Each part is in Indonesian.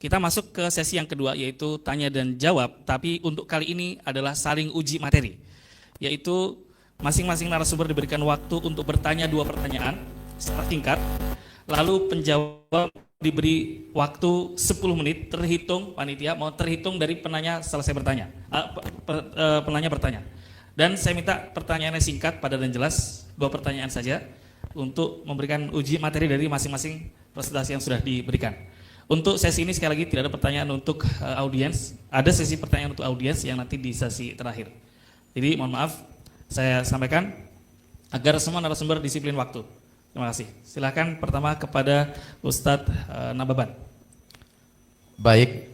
Kita masuk ke sesi yang kedua, yaitu tanya dan jawab, tapi untuk kali ini adalah saling uji materi, yaitu masing-masing narasumber diberikan waktu untuk bertanya 2 pertanyaan secara singkat, lalu penjawab diberi waktu 10 menit, terhitung panitia, mau terhitung dari penanya selesai bertanya, penanya bertanya. Dan saya minta pertanyaannya singkat, padat dan jelas, 2 pertanyaan saja, untuk memberikan uji materi dari masing-masing presentasi yang sudah diberikan. Untuk sesi ini sekali lagi tidak ada pertanyaan untuk audiens, ada sesi pertanyaan untuk audiens yang nanti di sesi terakhir. Jadi mohon maaf, saya sampaikan agar semua narasumber disiplin waktu. Terima kasih. Silakan pertama kepada Ustadz Nababan. Baik,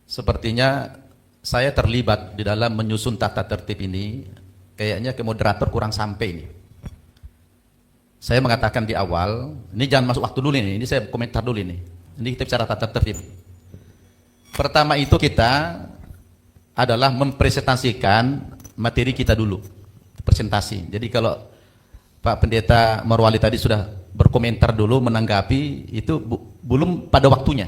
sepertinya saya terlibat di dalam menyusun tata tertib ini. Kayaknya ke moderator kurang sampai ini. Saya mengatakan di awal, ini jangan masuk waktu dulu ini saya komentar dulu ini. Ini kita bicara tata tertib. Pertama itu kita adalah mempresentasikan materi kita dulu, presentasi. Jadi kalau Pak Pendeta Marwali tadi sudah berkomentar dulu, menanggapi, itu belum pada waktunya.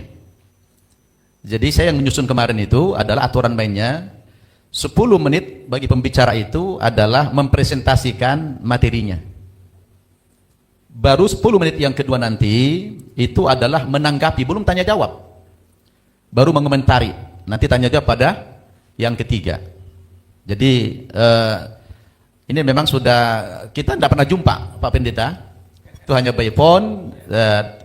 Jadi saya yang menyusun kemarin itu adalah aturan mainnya, 10 menit bagi pembicara itu adalah mempresentasikan materinya. Baru 10 menit yang kedua nanti itu adalah menanggapi, belum tanya jawab, baru mengomentari, nanti tanya jawab pada yang ketiga. Jadi ini memang sudah, kita tidak pernah jumpa Pak Pendeta, itu hanya by phone,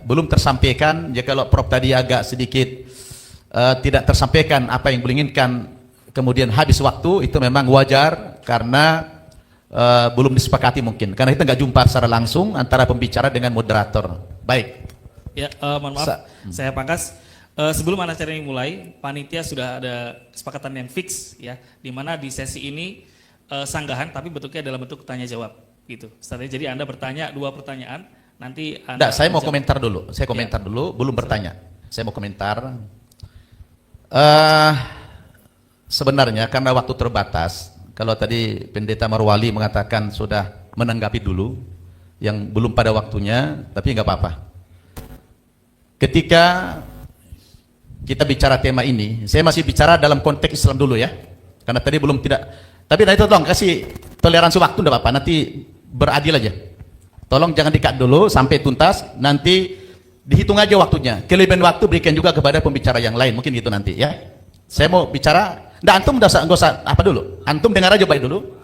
belum tersampaikan. Ya kalau Prof tadi agak sedikit tidak tersampaikan apa yang diinginkan, kemudian habis waktu, itu memang wajar karena belum disepakati mungkin, karena kita nggak jumpa secara langsung antara pembicara dengan moderator. Baik. Ya, mohon maaf, saya pangkas. Sebelum acara ini mulai, panitia sudah ada kesepakatan yang fix, ya, di mana di sesi ini sanggahan, tapi bentuknya dalam bentuk tanya jawab, gitu. Jadi Anda bertanya 2 pertanyaan, nanti Anda. Saya mau komentar dulu. Saya komentar dulu, belum bertanya. Saya mau komentar. Sebenarnya karena waktu terbatas. Kalau tadi Pendeta Marwali mengatakan sudah menanggapi dulu yang belum pada waktunya, tapi nggak apa-apa. Ketika kita bicara tema ini, saya masih bicara dalam konteks Islam dulu ya, karena tadi belum tidak. Tapi nanti tolong kasih toleransi waktu, enggak apa-apa, nanti beradil aja. Tolong jangan di-cut dulu sampai tuntas, nanti dihitung aja waktunya. Kelebihan waktu berikan juga kepada pembicara yang lain, mungkin gitu nanti ya. Saya mau bicara. Nah, antum nggak usah apa dulu. Antum dengar aja baik dulu.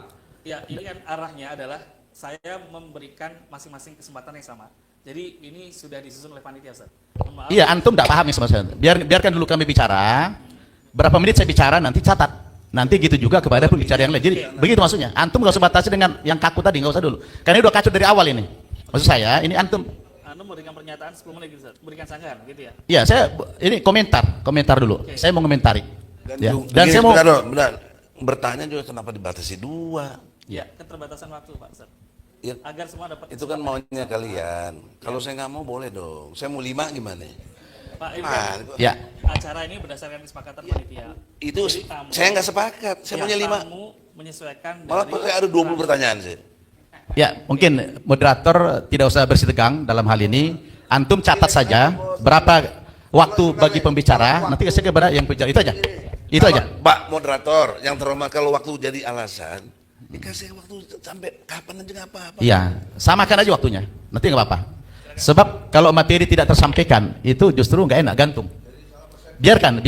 Ya, ini kan arahnya adalah saya memberikan masing-masing kesempatan yang sama. Jadi ini sudah disusun oleh panitia, Ustaz. Iya, antum nggak paham ya sama saya. Biarkan dulu kami bicara. Berapa menit saya bicara, nanti catat. Nanti gitu juga kepada pembicara yang lain. Jadi begitu maksudnya. Antum nggak usah batasi dengan yang kaku tadi, nggak usah dulu. Karena ini udah kacau dari awal ini. Maksud saya, ini antum. Antum memberikan pernyataan 10 menit, Ustaz. Berikan sanggahan, gitu ya? Iya, saya ini komentar dulu. Okay. Saya mau komentari. Dan saya mau benar, bertanya juga kenapa dibatasi 2? Ya, keterbatasan waktu, Pak Ustaz. Ya, agar semua dapat. Itu kan maunya kalian. Kalau saya nggak mau boleh dong. Saya mau 5 gimana? Pak, ini kan ya. Acara ini berdasarkan kesepakatan panitia. Itu saya nggak sepakat. Saya maunya 5. Menyesuaikan. Malah saya ada 20 pertanyaan sih. Ya, mungkin moderator tidak usah bersitegang dalam hal ini. Antum catat saja berapa waktu bagi pembicara. Nanti saya kepada yang bicara. Itu aja. Itu aja. Pak moderator, yang terhormat, kalau waktu jadi alasan, dikasih waktu sampai kapan aja nggak apa-apa. Iya, samakan aja waktunya. Nanti nggak apa-apa. Sebab kalau materi tidak tersampaikan, itu justru nggak enak, gantung. Biarkan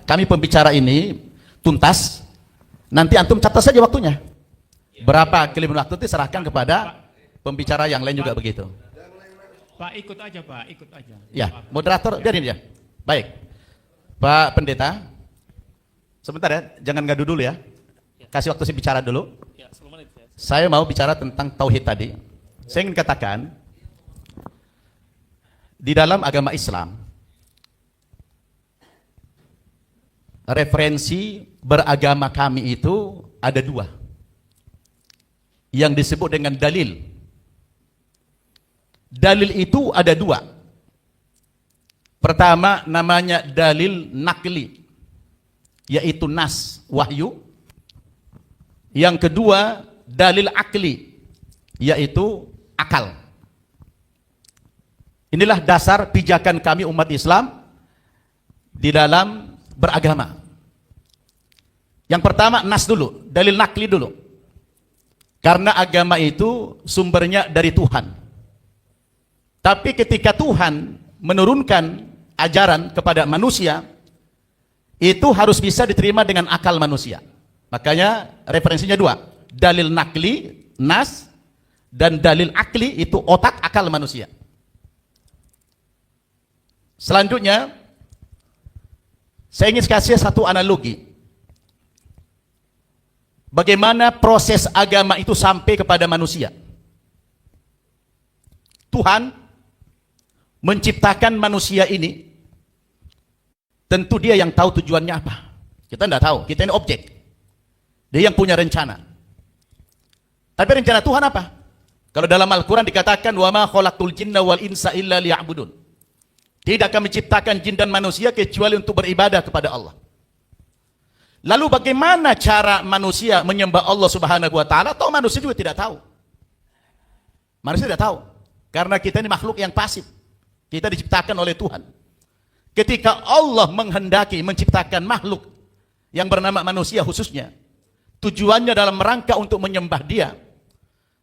kami pembicara ini tuntas. Nanti antum catat saja waktunya. Berapa kelebihan waktu itu serahkan kepada pembicara yang lain juga begitu. Pak, ikut aja Pak, ikut aja. Ya, moderator biarin dia. Baik, Pak Pendeta. Sebentar ya, jangan ngadu dulu ya. Kasih waktu saya bicara dulu. Saya mau bicara tentang tauhid tadi. Saya ingin katakan, di dalam agama Islam, referensi beragama kami itu ada 2. Yang disebut dengan dalil. Dalil itu ada 2. Pertama namanya dalil nakli, yaitu nas, wahyu. Yang kedua dalil akli, yaitu akal. Inilah dasar pijakan kami umat Islam di dalam beragama. Yang pertama nas dulu, dalil nakli dulu. Karena agama itu sumbernya dari Tuhan. Tapi ketika Tuhan menurunkan ajaran kepada manusia, itu harus bisa diterima dengan akal manusia. Makanya referensinya dua, dalil nakli, nas, dan dalil akli itu otak akal manusia. Selanjutnya, saya ingin kasih satu analogi. Bagaimana proses agama itu sampai kepada manusia. Tuhan menciptakan manusia ini, tentu dia yang tahu tujuannya apa. Kita tidak tahu, kita ini objek. Dia yang punya rencana. Tapi rencana Tuhan apa? Kalau dalam Al-Quran dikatakan, وَمَا خَلَقْتُ الْجِنَّ وَالْإِنسَ إِلَّا لِيَعْبُدُونَ. Tidak akan menciptakan jin dan manusia kecuali untuk beribadah kepada Allah. Lalu bagaimana cara manusia menyembah Allah Subhanahu wa taala? Atau manusia juga tidak tahu. Manusia tidak tahu. Karena kita ini makhluk yang pasif. Kita diciptakan oleh Tuhan. Ketika Allah menghendaki menciptakan makhluk yang bernama manusia khususnya, tujuannya dalam rangka untuk menyembah Dia,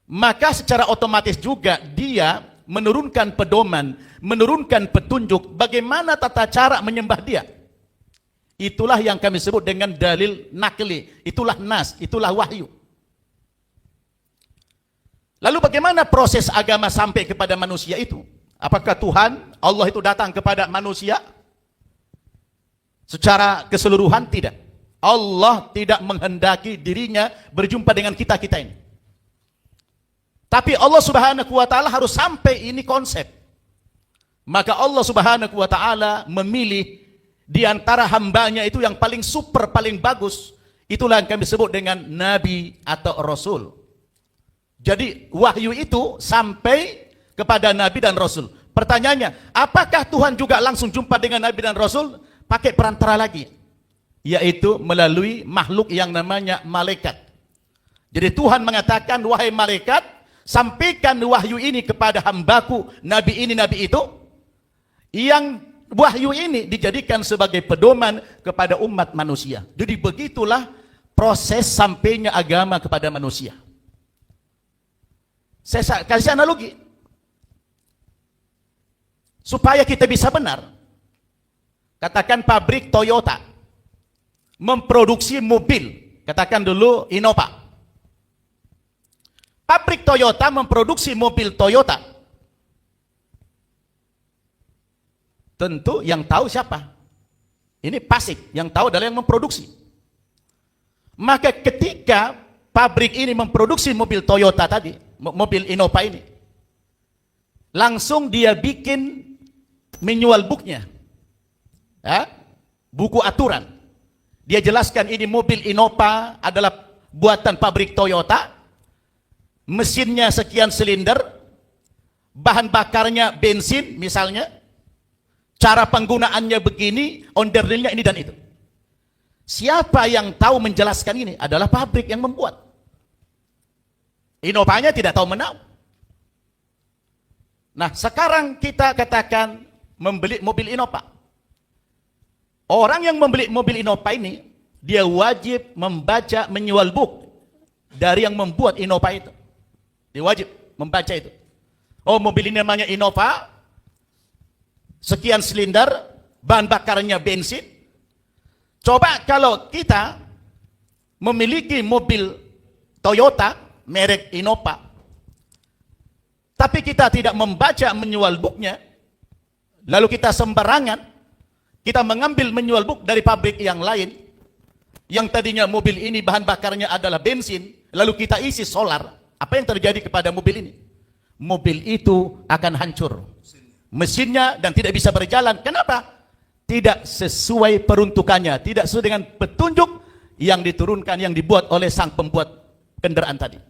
maka secara otomatis juga Dia menurunkan pedoman, menurunkan petunjuk bagaimana tata cara menyembah Dia. Itulah yang kami sebut dengan dalil nakli, itulah nas, itulah wahyu. Lalu bagaimana proses agama sampai kepada manusia itu? Apakah Tuhan, Allah itu datang kepada manusia secara keseluruhan? Tidak. Allah tidak menghendaki dirinya berjumpa dengan kita-kita ini. Tapi Allah Subhanahu wa taala harus sampai ini konsep. Maka Allah Subhanahu wa taala memilih di antara hambanya itu yang paling super, paling bagus. Itulah yang kami sebut dengan nabi atau rasul. Jadi wahyu itu sampai kepada nabi dan rasul. Pertanyaannya, apakah Tuhan juga langsung jumpa dengan nabi dan rasul? Pakai perantara lagi, yaitu melalui makhluk yang namanya malaikat. Jadi Tuhan mengatakan, wahai malaikat, sampaikan wahyu ini kepada hambaku, nabi ini, nabi itu, yang wahyu ini dijadikan sebagai pedoman kepada umat manusia. Jadi begitulah proses sampainya agama kepada manusia. Saya kasih analogi supaya kita bisa benar. Katakan pabrik Toyota memproduksi mobil, katakan dulu Innova. Pabrik Toyota memproduksi mobil Toyota. Tentu yang tahu siapa? Ini pasif, yang tahu adalah yang memproduksi. Maka ketika pabrik ini memproduksi mobil Toyota tadi, mobil Innova ini, langsung dia bikin manual booknya, ya, buku aturan. Dia jelaskan ini mobil Innova adalah buatan pabrik Toyota, mesinnya sekian silinder, bahan bakarnya bensin misalnya, cara penggunaannya begini, onderdilnya ini dan itu. Siapa yang tahu menjelaskan ini? Adalah pabrik yang membuat. Innovanya tidak tahu menahu. Nah, sekarang kita katakan membeli mobil Innova. Orang yang membeli mobil Innova ini, dia wajib membaca manual book dari yang membuat Innova itu. Dia wajib membaca itu. Oh, mobil ini namanya Innova, sekian silinder, bahan bakarnya bensin. Coba kalau kita memiliki mobil Toyota merek Innova, tapi kita tidak membaca manual booknya, lalu kita sembarangan, kita mengambil manual book dari pabrik yang lain, yang tadinya mobil ini bahan bakarnya adalah bensin, lalu kita isi solar, apa yang terjadi kepada mobil ini? Mobil itu akan hancur mesinnya dan tidak bisa berjalan. Kenapa? Tidak sesuai peruntukannya, tidak sesuai dengan petunjuk yang diturunkan, yang dibuat oleh sang pembuat kendaraan tadi.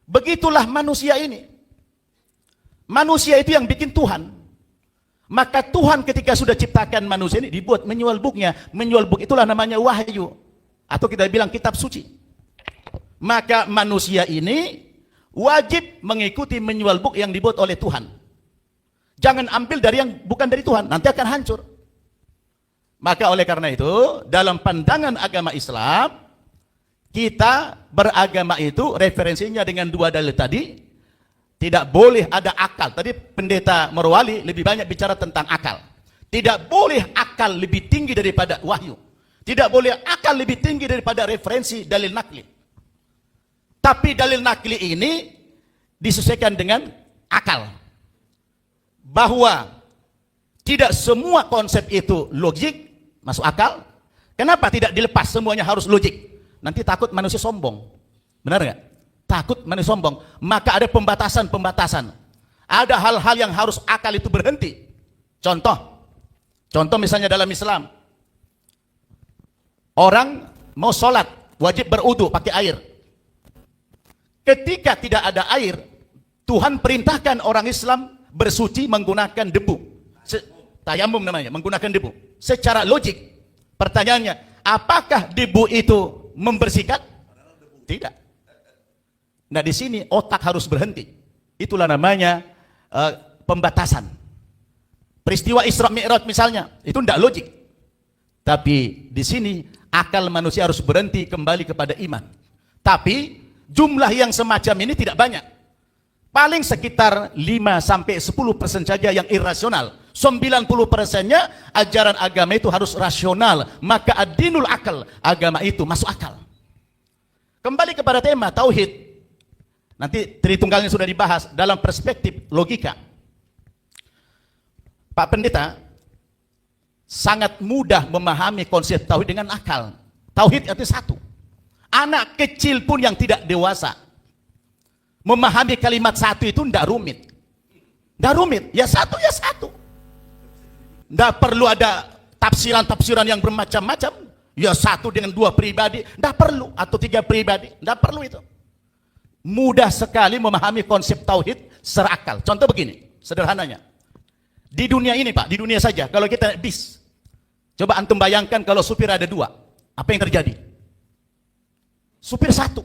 Begitulah manusia ini. Manusia itu yang bikin Tuhan. Maka Tuhan ketika sudah ciptakan manusia ini, dibuat manual booknya. Manual book itulah namanya wahyu, atau kita bilang kitab suci. Maka manusia ini wajib mengikuti manual book yang dibuat oleh Tuhan. Jangan ambil dari yang bukan dari Tuhan, nanti akan hancur. Maka oleh karena itu, dalam pandangan agama Islam, kita beragama itu referensinya dengan dua dalil tadi. Tidak boleh ada akal. Tadi pendeta Morwali lebih banyak bicara tentang akal. Tidak boleh akal lebih tinggi daripada wahyu. Tidak boleh akal lebih tinggi daripada referensi dalil nakli. Tapi dalil nakli ini disesuaikan dengan akal. Bahwa tidak semua konsep itu logik, masuk akal. Kenapa tidak dilepas semuanya harus logik? Nanti takut manusia sombong. Benar nggak? Takut manusia sombong. Maka ada pembatasan-pembatasan. Ada hal-hal yang harus akal itu berhenti. Contoh misalnya dalam Islam. Orang mau sholat, wajib berudu pakai air. Ketika tidak ada air, Tuhan perintahkan orang Islam bersuci menggunakan debu. Tayamum namanya, menggunakan debu. Secara logik, pertanyaannya, apakah debu itu membersihkan? Tidak. Nah di sini otak harus berhenti. Itulah namanya pembatasan. Peristiwa Isra Mi'raj misalnya, itu tidak logik. Tapi di sini akal manusia harus berhenti kembali kepada iman. Tapi jumlah yang semacam ini tidak banyak. Paling sekitar 5-10% saja yang irasional. 90%-nya ajaran agama itu harus rasional. Maka ad-dinul akal, agama itu masuk akal. Kembali kepada tema tauhid. Nanti Tritunggalnya sudah dibahas dalam perspektif logika. Pak Pendeta sangat mudah memahami konsep tauhid dengan akal. Tauhid itu satu. Anak kecil pun yang tidak dewasa memahami kalimat satu itu tidak rumit. Tidak rumit, ya satu ya satu. Tidak perlu ada tafsiran-tafsiran yang bermacam-macam. Ya satu dengan dua pribadi, tidak perlu. Atau tiga pribadi, tidak perlu itu. Mudah sekali memahami konsep tauhid secara akal. Contoh begini, sederhananya. Di dunia ini Pak, di dunia saja, kalau kita naik bis, coba antum bayangkan kalau supir ada dua, apa yang terjadi? Supir satu,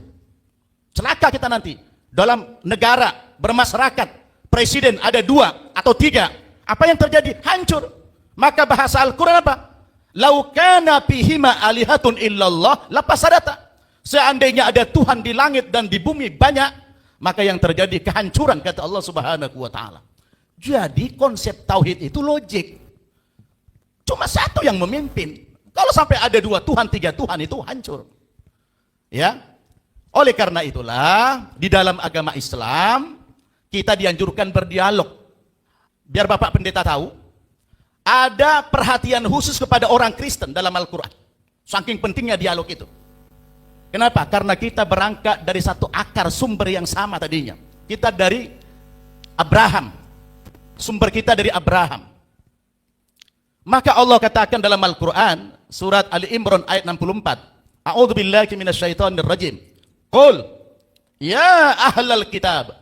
celaka kita nanti. Dalam negara, bermasyarakat, presiden ada dua atau tiga, apa yang terjadi? Hancur. Maka bahasa Al-Quran apa? Lau kana fihima alihatun illallah lafasadata. Seandainya ada Tuhan di langit dan di bumi banyak, maka yang terjadi kehancuran, kata Allah Subhanahu wa taala. Jadi konsep tauhid itu logik. Cuma satu yang memimpin. Kalau sampai ada dua Tuhan, tiga Tuhan itu hancur. Ya. Oleh karena itulah di dalam agama Islam kita dianjurkan berdialog. Biar Bapak Pendeta tahu, ada perhatian khusus kepada orang Kristen dalam Al-Quran. Saking pentingnya dialog itu. Kenapa? Karena kita berangkat dari satu akar sumber yang sama tadinya. Kita dari Abraham. Sumber kita dari Abraham. Maka Allah katakan dalam Al-Quran, surat Ali Imran ayat 64. A'udzubillahi minasyaitonir rajim. Qul ya ahlal kitab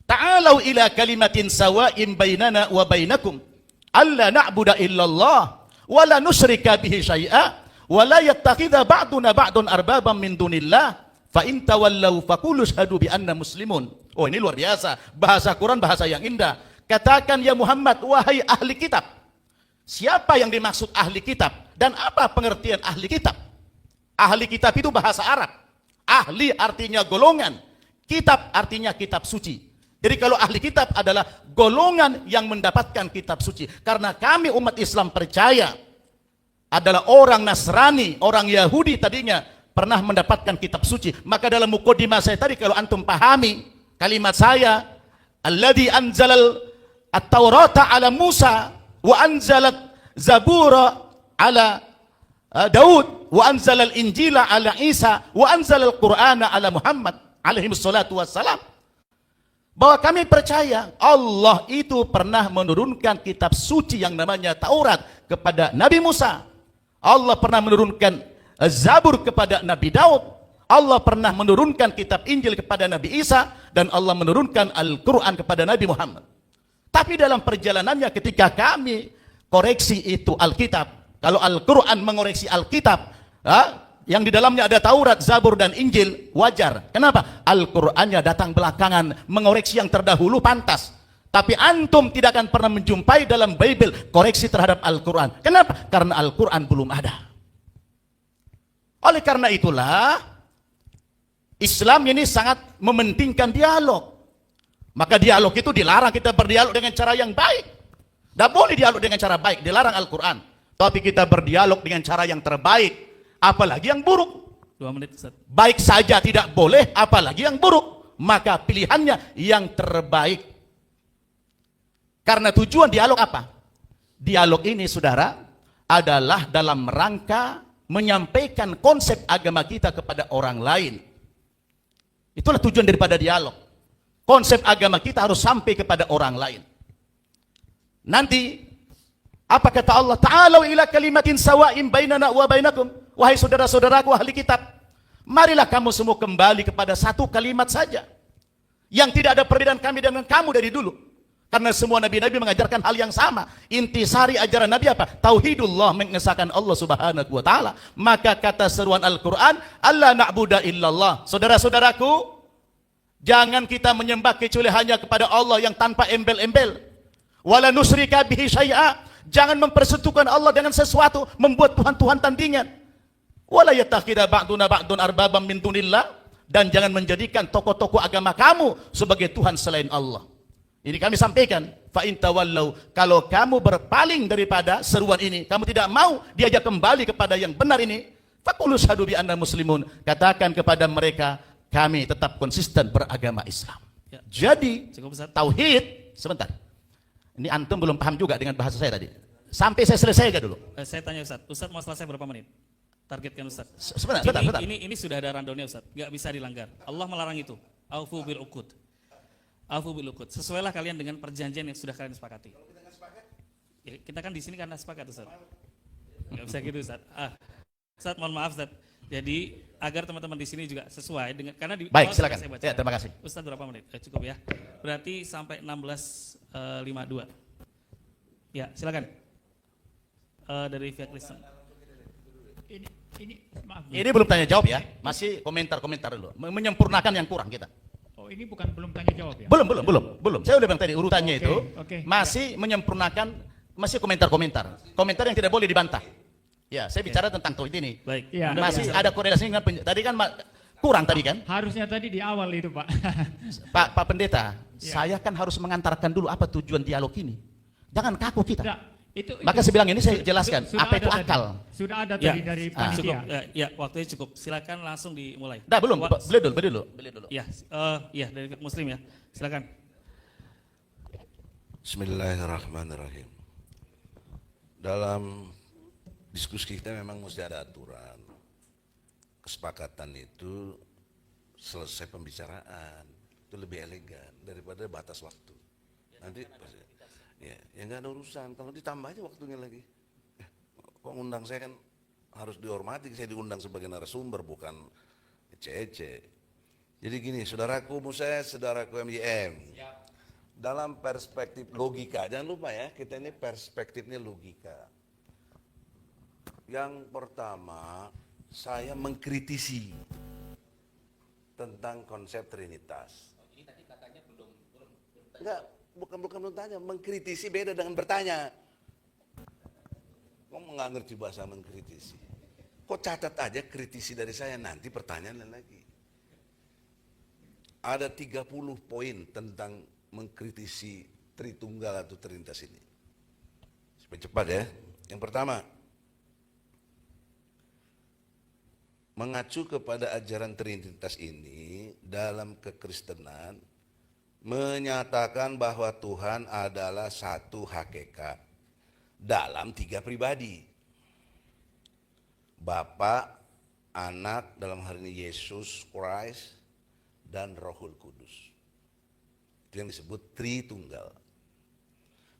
ta'alau ila kalimatin sawa'in bainana wa bainakum alla na'budu illallah wa la nusyrika bihi syai'a wa la yattakhidha ba'duna ba'dun arbaban min dunillah fa in tawallaw faqulu syahadu bi anna muslimun. Oh ini luar biasa, bahasa Quran bahasa yang indah. Katakan ya Muhammad, wahai ahli kitab. Siapa yang dimaksud ahli kitab dan apa pengertian ahli kitab? Ahli kitab itu bahasa Arab. Ahli artinya golongan, kitab artinya kitab suci. Jadi kalau ahli kitab adalah golongan yang mendapatkan kitab suci. Karena kami umat Islam percaya adalah orang Nasrani, orang Yahudi tadinya pernah mendapatkan kitab suci. Maka dalam mukadimah saya tadi kalau antum pahami kalimat saya, alladzi anzalal at-taurata ala Musa wa anzalat zabura ala Daud wa anzalal injila ala Isa wa anzalal qur'ana ala Muhammad alaihi wassalatu wassalam. Bahwa kami percaya Allah itu pernah menurunkan kitab suci yang namanya Taurat kepada Nabi Musa. Allah pernah menurunkan Zabur kepada Nabi Daud. Allah pernah menurunkan kitab Injil kepada Nabi Isa. Dan Allah menurunkan Al-Quran kepada Nabi Muhammad. Tapi dalam perjalanannya ketika kami koreksi itu Alkitab. Kalau Al-Quran mengoreksi Alkitab, yang di dalamnya ada Taurat, Zabur, dan Injil, wajar. Kenapa? Al-Qurannya datang belakangan, mengoreksi yang terdahulu pantas. Tapi antum tidak akan pernah menjumpai dalam Bible koreksi terhadap Al-Quran. Kenapa? Karena Al-Quran belum ada. Oleh karena itulah, Islam ini sangat mementingkan dialog. Maka dialog itu dilarang, kita berdialog dengan cara yang baik. Tidak boleh dialog dengan cara baik, dilarang Al-Quran. Tapi kita berdialog dengan cara yang terbaik, apalagi yang buruk. 2 menit Ustaz. Baik saja tidak boleh, apalagi yang buruk. Maka pilihannya yang terbaik. Karena tujuan dialog apa? Dialog ini, saudara, adalah dalam rangka menyampaikan konsep agama kita kepada orang lain. Itulah tujuan daripada dialog. Konsep agama kita harus sampai kepada orang lain. Nanti, apa kata Allah? Ta'alau ila kalimatin sawa'im bainana wa bainakum. Wahai saudara-saudaraku ahli kitab, marilah kamu semua kembali kepada satu kalimat saja. Yang tidak ada perbedaan kami dengan kamu dari dulu. Karena semua nabi-nabi mengajarkan hal yang sama. Intisari ajaran Nabi apa? Tauhidullah, mengesahkan Allah Subhanahu wa taala. Maka kata seruan Al-Qur'an, Allah na'budu illallah. Saudara-saudaraku, jangan kita menyembah kecuali hanya kepada Allah yang tanpa embel-embel. Wala nusyrika bihi syai'a. Jangan mempersekutukan Allah dengan sesuatu, membuat tuhan-tuhan tandingan. Wala yattakhidha ba'duna ba'dun arbabam min dunillah. Dan jangan menjadikan tokoh-tokoh agama kamu sebagai Tuhan selain Allah. Ini kami sampaikan, fa in tawallau, kalau kamu berpaling daripada seruan ini, kamu tidak mau diajak kembali kepada yang benar ini, faqulu syahadu bi anna muslimun, katakan kepada mereka, kami tetap konsisten beragama Islam. Ya. Jadi, Cukup Ustaz. tauhid, sebentar. Ini antum belum paham juga dengan bahasa saya tadi. Sampai saya selesaikan dulu. Saya tanya Ustaz, Ustaz mau selesai berapa menit? Targetkan Ustaz. Sebentar. Ini sudah ada rundownnya Ustaz, nggak bisa dilanggar. Allah melarang itu. Aufu bil uqud. Aufu bil uqud. Sesuailah kalian dengan perjanjian yang sudah kalian sepakati. Ya, kita kan di sini karena sepakat Ustaz. Nggak bisa gitu Ustaz. Ustaz mohon maaf Ustaz. Jadi agar teman-teman di sini juga sesuai dengan karena di Baik, awal silakan. saya baca. Ya, terima kasih. Ustaz berapa menit? Cukup ya. Berarti sampai 16.52. Ya, silakan. Dari pihak Kristen. Ini maaf. Ini belum tanya jawab ya, masih komentar-komentar dulu. Menyempurnakan yang kurang kita. Oh, ini bukan belum tanya jawab ya? Belum. Saya udah bilang tadi urutannya Oke, itu oke. masih menyempurnakan, masih komentar-komentar. Komentar yang tidak boleh dibantah. Ya, saya bicara tentang tauhid ini. Baik. Iya. Anda Masih bicara. ada korelasi dengan tadi kan kurang tadi kan? Harusnya tadi di awal itu, Pak. Pak Pendeta, Ya. saya kan harus mengantarkan dulu apa tujuan dialog ini. Jangan kaku kita. Tidak, Maka saya bilang ini saya jelaskan sudah apa ada itu tadi. akal. Sudah ada Ya, tadi dari cukup. panitia. Ya, waktunya cukup. Silakan langsung dimulai. Dah belum, beli dulu. Ya, ya dari pihak Muslim ya. Silakan. Bismillahirrahmanirrahim. Dalam diskusi kita memang mesti ada aturan. Kesepakatan itu selesai pembicaraan. Itu lebih elegan daripada batas waktu. Nanti ya nggak ada urusan. Kalau ditambah aja waktunya lagi. Kok undang saya kan harus dihormati. Saya diundang sebagai narasumber bukan ece-ece. Jadi gini, saudaraku Muses, saudaraku MYM. Dalam perspektif logika, jangan lupa ya, kita ini perspektifnya logika. Yang pertama, saya mengkritisi tentang konsep Trinitas. Ini tadi katanya belum. Enggak, bukan tanya, mengkritisi beda dengan bertanya. Kok nggak ngerti bahasa mengkritisi? Kok catat aja kritisi dari saya, nanti pertanyaan lain lagi. Ada 30 poin tentang mengkritisi Tritunggal atau Trinitas ini. Supaya cepat ya. Yang pertama, mengacu kepada ajaran Trinitas ini dalam kekristenan menyatakan bahwa Tuhan adalah satu hakikat dalam 3 pribadi. Bapa, Anak, dalam hal ini Yesus Christ, dan Rohul Kudus. Itu yang disebut Tritunggal.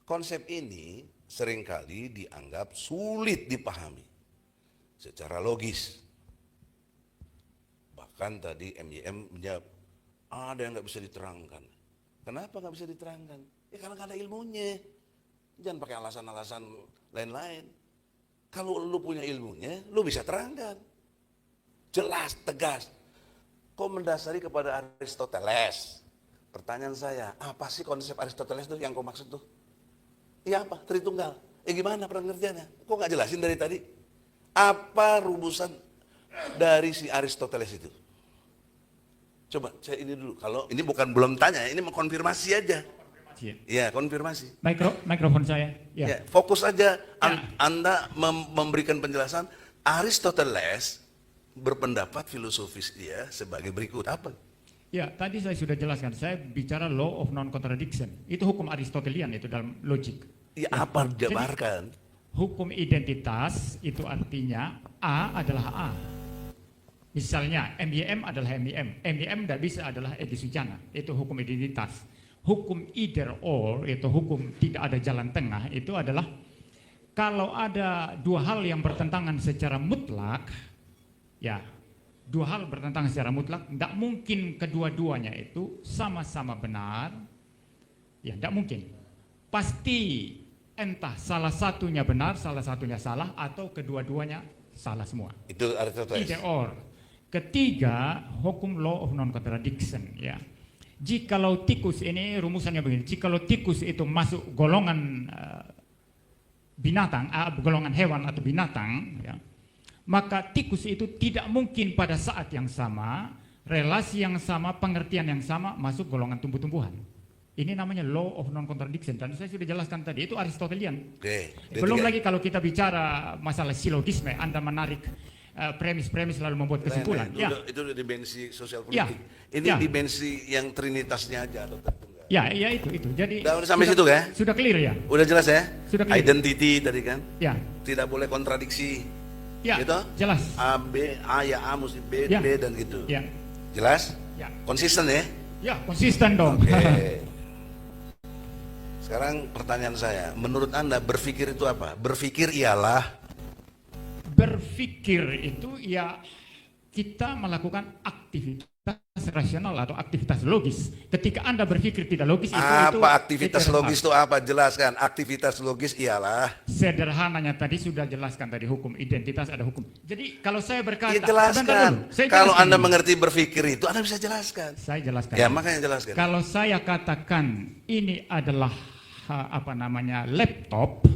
Konsep ini seringkali dianggap sulit dipahami secara logis. Bahkan tadi MYM menjawab, ada yang nggak bisa diterangkan. Kenapa nggak bisa diterangkan? Ya karena nggak ada ilmunya. Jangan pakai alasan-alasan lain-lain. Kalau lu punya ilmunya, lu bisa terangkan. Jelas, tegas. Kau mendasari kepada Aristoteles. Pertanyaan saya, apa sih konsep Aristoteles itu yang kau maksud tuh? Iya apa? Tritunggal. Gimana pengertiannya? Kok nggak jelasin dari tadi? Apa rumusan dari si Aristoteles itu? Coba saya ini dulu. Kalau ini bukan belum tanya, ini mau konfirmasi aja. Ya, konfirmasi. Mikrofon saya. Ya, Ya. fokus aja. Anda memberikan penjelasan. Aristoteles berpendapat filosofis dia sebagai berikut apa? Ya, tadi saya sudah jelaskan. Saya bicara law of non-contradiction. Itu hukum Aristotelian itu dalam logik. Ya, apa jabarkan? Hukum identitas itu artinya A adalah A. Misalnya MYM adalah MYM. MYM tidak bisa adalah Egy Sujana. Itu hukum identitas. Hukum either or, itu hukum tidak ada jalan tengah, itu adalah kalau ada dua hal yang bertentangan secara mutlak, ya, dua hal bertentangan secara mutlak, tidak mungkin kedua-duanya itu sama-sama benar, ya, tidak mungkin. Pasti entah salah satunya benar, salah satunya salah, atau kedua-duanya salah semua. Itu Aristoteles. Either or. Ketiga, hukum law of non-contradiction, ya. Jikalau tikus, ini rumusannya begini, jikalau tikus itu masuk golongan binatang, golongan hewan atau binatang, ya, maka tikus itu tidak mungkin pada saat yang sama, relasi yang sama, pengertian yang sama masuk golongan tumbuh-tumbuhan. Ini namanya law of non-contradiction, dan saya sudah jelaskan tadi, itu Aristotelian. Oke. Belum lagi kalau kita bicara masalah silogisme, Anda menarik premis-premis lalu membuat kesimpulan. Itu, Ya. itu dimensi sosial Ya. politik. Ini Ya. dimensi yang trinitasnya aja atau tertunggal. Ya, iya itu. Jadi Udah sampai situ ya? Sudah clear ya? Udah jelas ya? Sudah clear. Identity tadi kan? Ya. Tidak boleh kontradiksi. Ya. Gitu? Jelas. A ya A mesti B, Ya. B dan gitu. Ya. Jelas? Ya. Konsisten ya? Ya, konsisten dong. Oke. Sekarang pertanyaan saya, menurut Anda berpikir itu apa? Berpikir ialah Berpikir itu ya kita melakukan aktivitas rasional atau aktivitas logis. Ketika Anda berpikir tidak logis apa aktivitas itu logis itu apa? Jelaskan. Aktivitas logis ialah sederhananya tadi sudah jelaskan tadi hukum identitas ada hukum. Jadi kalau saya berkata ya jelaskan. Sebentar dulu, saya Kalau jelaskan Anda dulu. mengerti berpikir itu, Anda bisa jelaskan. Saya jelaskan. Ya, makanya jelaskan. Kalau saya katakan ini adalah laptop,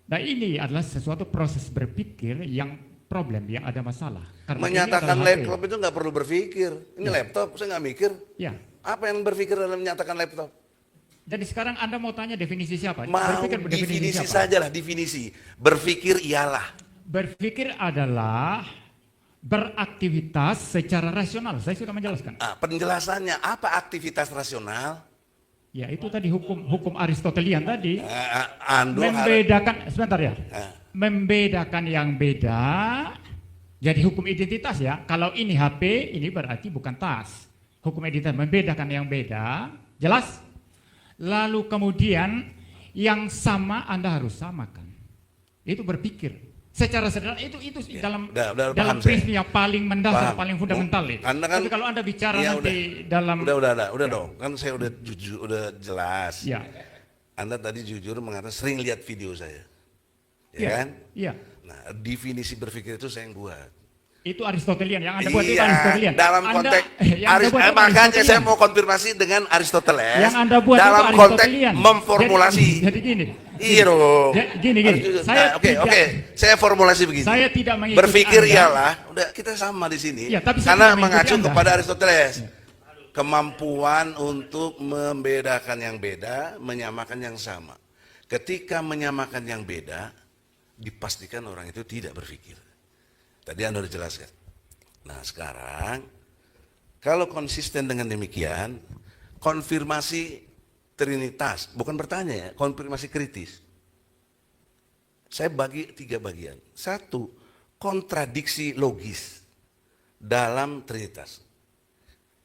nah ini adalah sesuatu proses berpikir yang problem, yang ada masalah. Karena Menyatakan ini adalah HP. laptop itu nggak perlu berpikir. Ini laptop, saya nggak mikir. Ya. Apa yang berpikir dalam menyatakan laptop? Jadi sekarang Anda mau tanya definisi siapa? Mau Berpikir definisi siapa? sajalah, definisi. Berpikir ialah. Berpikir adalah beraktivitas secara rasional. Saya sudah menjelaskan. Penjelasannya apa aktivitas rasional? Ya itu tadi hukum Aristotelian tadi. Ando Membedakan, sebentar ya. Ah. Membedakan yang beda. Jadi hukum identitas ya. Kalau ini HP, ini berarti bukan tas. Hukum identitas membedakan yang beda. Jelas? Lalu kemudian yang sama Anda harus samakan. Itu berpikir. Secara sederhana itu dalam udah dalam paham saya. prinsip yang paling mendasar, Paham. paling fundamental itu. Anda kan- Tapi kalau Anda bicara Ya, nanti dalam udah dong. Kan saya udah jujur, udah jelas. ya. Anda tadi jujur mengatakan sering lihat video saya. Ya Iya. kan? Iya. Nah, definisi berpikir itu saya yang buat. Itu Aristotelian yang Anda buat itu Iya, Aristotelian. dalam Anda- konteks yang Anda buat itu makanya Aristotelian. saya mau konfirmasi dengan Aristoteles. Yang Anda buat dalam itu konteks Aristotelian. memformulasi. Jadi gini. Iya dong. Gini. Saya Oke, tidak- saya formulasi begini. Saya tidak mengikuti Berpikir Anda. ialah, udah kita sama di sini. Ya, tapi saya karena tidak mengikuti mengacu Anda. kepada Aristoteles. Kemampuan untuk membedakan yang beda, menyamakan yang sama. Ketika menyamakan yang beda, dipastikan orang itu tidak berpikir. Tadi Anda sudah jelaskan. Nah sekarang, kalau konsisten dengan demikian, konfirmasi trinitas, bukan bertanya ya, konfirmasi kritis. Saya bagi 3 bagian. 1, kontradiksi logis dalam trinitas.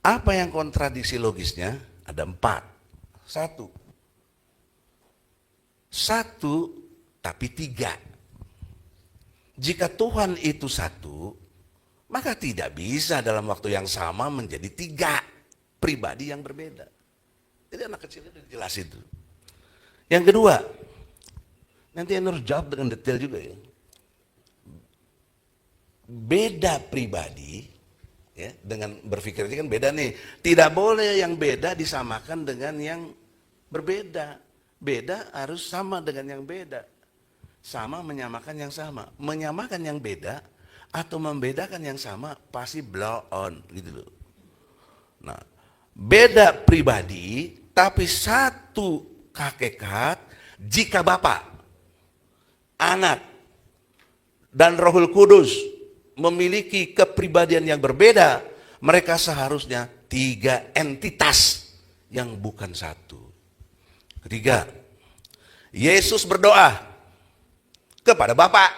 Apa yang kontradiksi logisnya? Ada 4. 1 tapi 3. Jika Tuhan itu 1, maka tidak bisa dalam waktu yang sama menjadi 3 pribadi yang berbeda. Jadi anak kecil itu jelas itu. Yang kedua, nanti Anda harus jawab dengan detail juga ya. Beda pribadi, Ya, dengan berpikir ini kan beda nih. Tidak boleh yang beda disamakan dengan yang berbeda. Beda harus sama dengan yang beda. Sama menyamakan yang sama. Menyamakan yang beda atau membedakan yang sama pasti blow on gitu loh. Nah, beda pribadi tapi satu hakikat jika Bapa, Anak, dan Rohul Kudus memiliki kepribadian yang berbeda, mereka seharusnya 3 entitas yang bukan satu. Ketiga, Yesus berdoa kepada Bapa.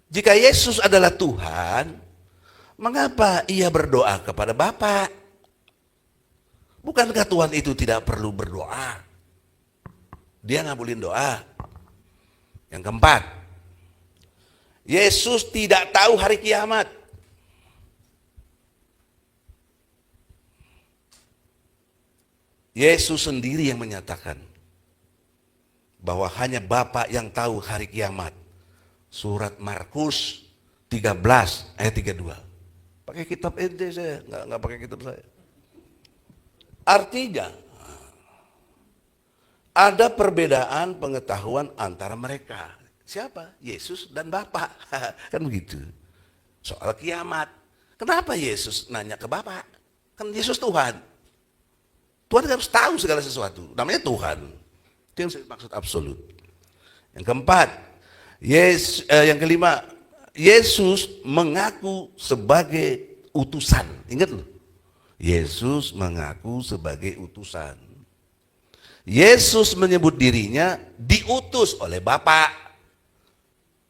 Jika Yesus adalah Tuhan, mengapa ia berdoa kepada Bapa? Bukankah Tuhan itu tidak perlu berdoa? Dia ngabulin doa. Yang keempat, Yesus tidak tahu hari kiamat. Yesus sendiri yang menyatakan bahwa hanya Bapa yang tahu hari kiamat. Surat Markus 13 ayat 32. Pakai kitab ente saya, nggak pakai kitab saya. Artinya ada perbedaan pengetahuan antara mereka. Siapa? Yesus dan Bapa. Kan begitu. Soal kiamat. Kenapa Yesus nanya ke Bapa? Kan Yesus Tuhan. Tuhan harus tahu segala sesuatu. Namanya Tuhan. Itu yang saya maksud absolut. Yang keempat, yang kelima, Yesus mengaku sebagai utusan. Ingat loh. Yesus mengaku sebagai utusan. Yesus menyebut dirinya diutus oleh Bapa.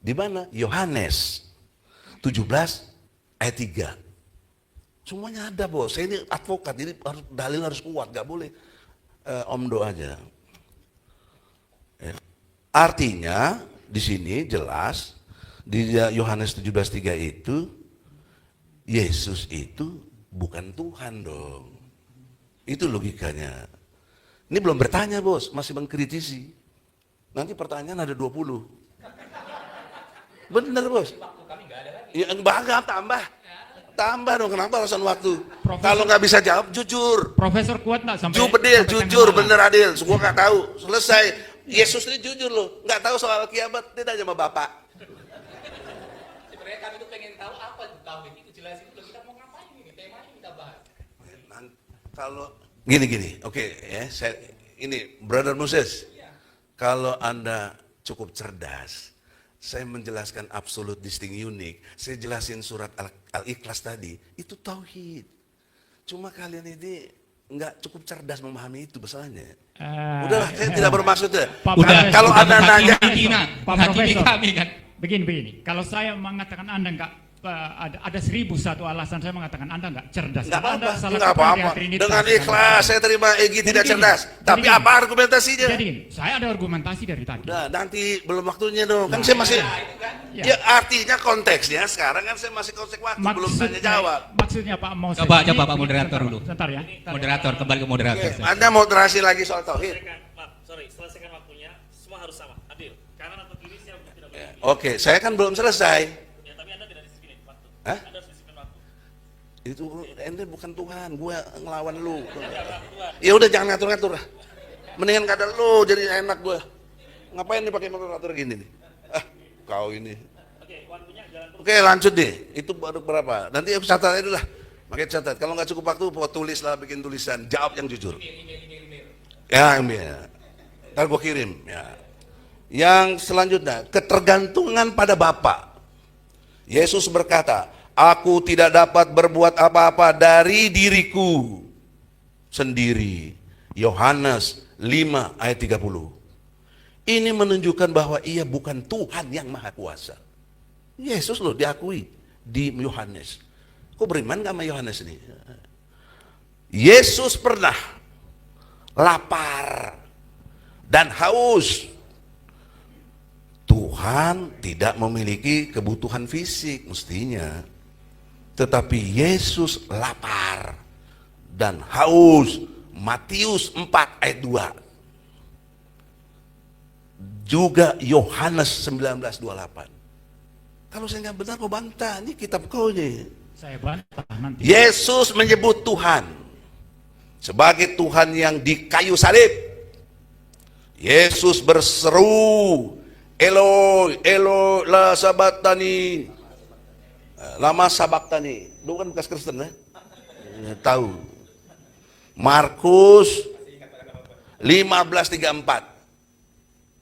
Di mana? Yohanes 17 ayat 3. Semuanya ada, bos. Saya ini advokat, jadi dalil harus kuat, gak boleh omdo aja. Ya. Artinya di sini jelas di Yohanes 17:3 itu Yesus itu bukan Tuhan dong. Itu logikanya. Ini belum bertanya, bos, masih mengkritisi. Nanti pertanyaan ada 20. Benar, bos. Ya, enggak, tambah dong, kenapa alasan waktu? Kalau nggak bisa jawab, jujur. Profesor kuat nggak sampai? Jujur, bener Adil. Semua nggak tahu. Selesai. Yesus ini jujur loh, nggak tahu soal kiamat, dia tanya sama Bapak. Sebenarnya kami tuh pengen tahu apa tauhid itu, jelasin dulu kita mau ngapain ini, temanya kita bahas. Kalau gini, oke ya, ini Brother Moses, kalau Anda cukup cerdas, saya menjelaskan absolut, distinct, unik. Saya jelasin surat Al-Ikhlas tadi, itu tauhid. Cuma kalian ini nggak cukup cerdas memahami itu masalahnya. Udahlah, saya tidak bermaksud ya. Udah, kalau Anda nanya, Pak Profesor, kami kan. Begini. Kalau saya mengatakan Anda nggak ada 1001 alasan saya mengatakan Anda nggak cerdas. nggak Anda apa-apa, salah nggak satu apa-apa. Trinitas. Dengan ikhlas saya terima Egy tidak gini, cerdas. Tapi gini. apa argumentasinya? Jadi gini, saya ada argumentasi dari tadi. Udah, nanti belum waktunya dong. Kan saya masih, Ya. ya artinya konteksnya sekarang kan saya masih konteks waktu, belum tanya jawab. Maksudnya Pak mau Coba Pak Moderator dulu. Sebentar ya. Moderator, kembali ke moderator. Oke, Anda moderasi lagi soal tauhid. Selesaikan waktunya, semua harus sama, adil. Kanan atau kiri siapa tidak boleh. Oke, saya kan belum selesai. Ya, tapi Anda tidak disiplin waktu. Hah? Anda harus disiplin waktu. Itu ente bukan Tuhan, gue ngelawan lu. Ya udah jangan ngatur-ngatur lah. Mendingan kata lu jadi enak gue. Ngapain nih pakai moderator gini nih? Ah, kau ini. Oke, waktunya jalan terus. Oke, lanjut deh. Itu baru berapa? Nanti catat aja dulu lah. Pakai catat. Kalau nggak cukup waktu, tulis lah, bikin tulisan. Jawab yang jujur. Ya, ntar gue kirim. Ya. Yang selanjutnya, ketergantungan pada Bapa. Yesus berkata, aku tidak dapat berbuat apa-apa dari diriku sendiri. Yohanes 5 ayat 30. Ini menunjukkan bahwa ia bukan Tuhan yang maha kuasa. Yesus loh diakui di Yohanes. Kok beriman gak sama Yohanes ini? Yesus pernah lapar dan haus. Tuhan tidak memiliki kebutuhan fisik mestinya. Tetapi Yesus lapar dan haus. Matius 4 ayat 2. Juga Yohanes 19:28. Kalau saya nggak benar kau bantah, ini kitab kau nih. Saya bantah nanti. Yesus menyebut Tuhan sebagai Tuhan yang di kayu salib. Yesus berseru, Eloi, Eloi, la sabaktani, lama sabaktani. Lu kan bekas Kristen ya? Tahu. Markus 15:34.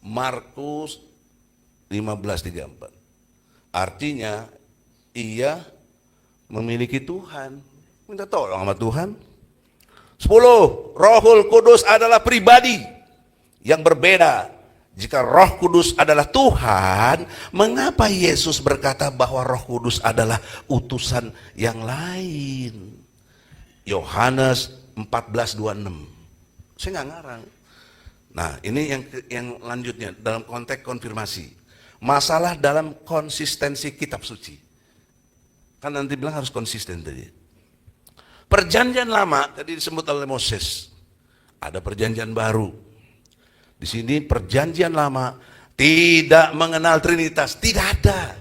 Markus 15:34. Artinya ia memiliki Tuhan. Minta tolong sama Tuhan. 10. Rohul Kudus adalah pribadi yang berbeda. Jika Roh Kudus adalah Tuhan, mengapa Yesus berkata bahwa Roh Kudus adalah utusan yang lain? Yohanes 14:26. Saya nggak ngarang. Nah, ini yang lanjutnya dalam konteks konfirmasi. Masalah dalam konsistensi kitab suci. Kan nanti bilang harus konsisten tadi. Perjanjian lama tadi disebut oleh Moses. Ada perjanjian baru. Di sini perjanjian lama tidak mengenal Trinitas, tidak ada.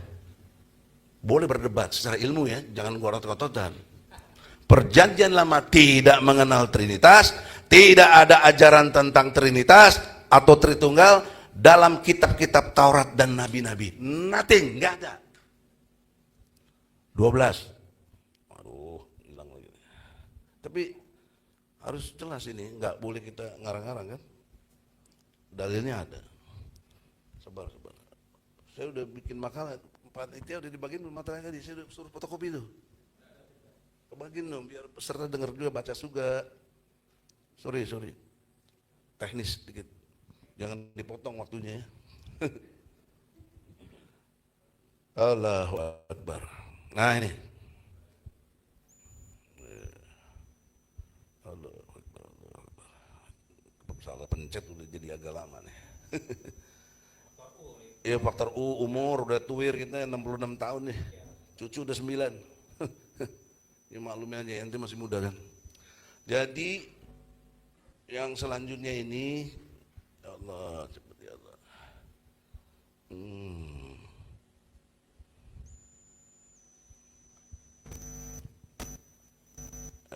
Boleh berdebat secara ilmu ya, jangan gorot-gototan. Perjanjian lama tidak mengenal Trinitas, tidak ada ajaran tentang Trinitas atau Tritunggal dalam kitab-kitab Taurat dan nabi-nabi. Nothing, nggak ada. 12. Aduh, hilang lagi. Tapi harus jelas ini, nggak boleh kita ngarang-ngarang kan? Dalilnya ada. Sabar. Saya udah bikin makalah, panitia udah dibagiin belum materinya tadi, saya udah suruh fotokopi itu. Kebagiin dong, biar peserta dengar juga, baca juga. Sorry. Teknis sedikit. Jangan dipotong waktunya ya. Allahu Akbar. Nah ini. Allahu Akbar. Salah pencet udah jadi agak lama nih. Iya faktor U, umur udah tuir kita 66 tahun nih. Cucu udah 9. Ya maklumnya aja, ente masih muda kan. Jadi yang selanjutnya ini, ya Allah, cepet ya Allah.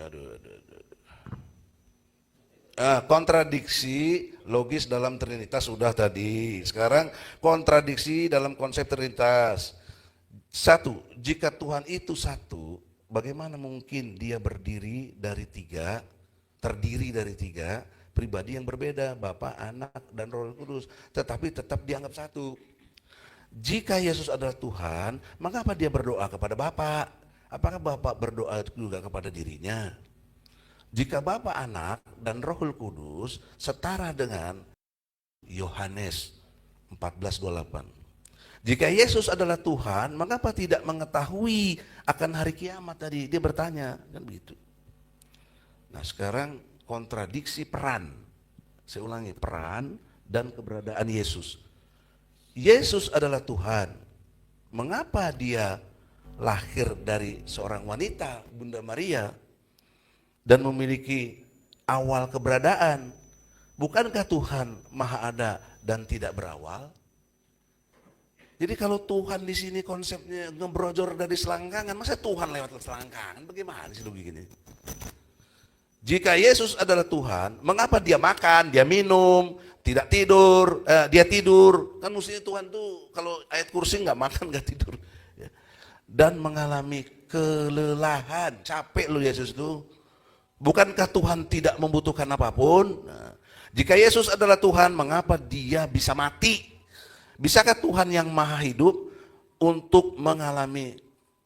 Aduh. Kontradiksi logis dalam Trinitas sudah tadi. Sekarang kontradiksi dalam konsep Trinitas. Satu, jika Tuhan itu satu, bagaimana mungkin dia terdiri dari tiga pribadi yang berbeda, Bapa, Anak, dan Roh Kudus, tetapi tetap dianggap satu. Jika Yesus adalah Tuhan, mengapa dia berdoa kepada Bapa? Apakah Bapa berdoa juga kepada dirinya? Jika Bapa, Anak, dan Roh Kudus setara dengan Yohanes 14:28. Jika Yesus adalah Tuhan, mengapa tidak mengetahui akan hari kiamat tadi? Dia bertanya, kan begitu. Nah sekarang kontradiksi peran. Saya ulangi, peran dan keberadaan Yesus. Yesus adalah Tuhan. Mengapa dia lahir dari seorang wanita, Bunda Maria, dan memiliki awal keberadaan? Bukankah Tuhan Maha Ada dan tidak berawal? Jadi kalau Tuhan di sini konsepnya ngebrojor dari selangkangan, masa Tuhan lewat selangkangan? Bagaimana sih lu begini? Jika Yesus adalah Tuhan, mengapa dia makan, dia minum, tidak tidur, dia tidur? Kan mestinya Tuhan tuh kalau ayat kursi nggak makan, nggak tidur. Dan mengalami kelelahan, capek lu Yesus tuh. Bukankah Tuhan tidak membutuhkan apapun? Nah, jika Yesus adalah Tuhan, mengapa dia bisa mati? Bisakah Tuhan yang maha hidup untuk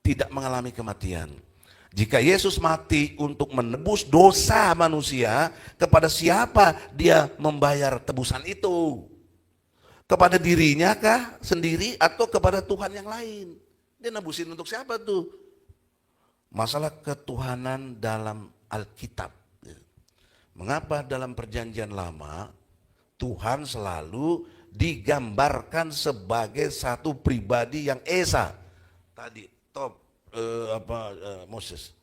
tidak mengalami kematian? Jika Yesus mati untuk menebus dosa manusia, kepada siapa dia membayar tebusan itu? Kepada dirinya kah sendiri atau kepada Tuhan yang lain? Dia nebusin untuk siapa tuh? Masalah ketuhanan dalam Alkitab. Mengapa dalam perjanjian lama Tuhan selalu digambarkan sebagai satu pribadi yang esa? Tadi Moses,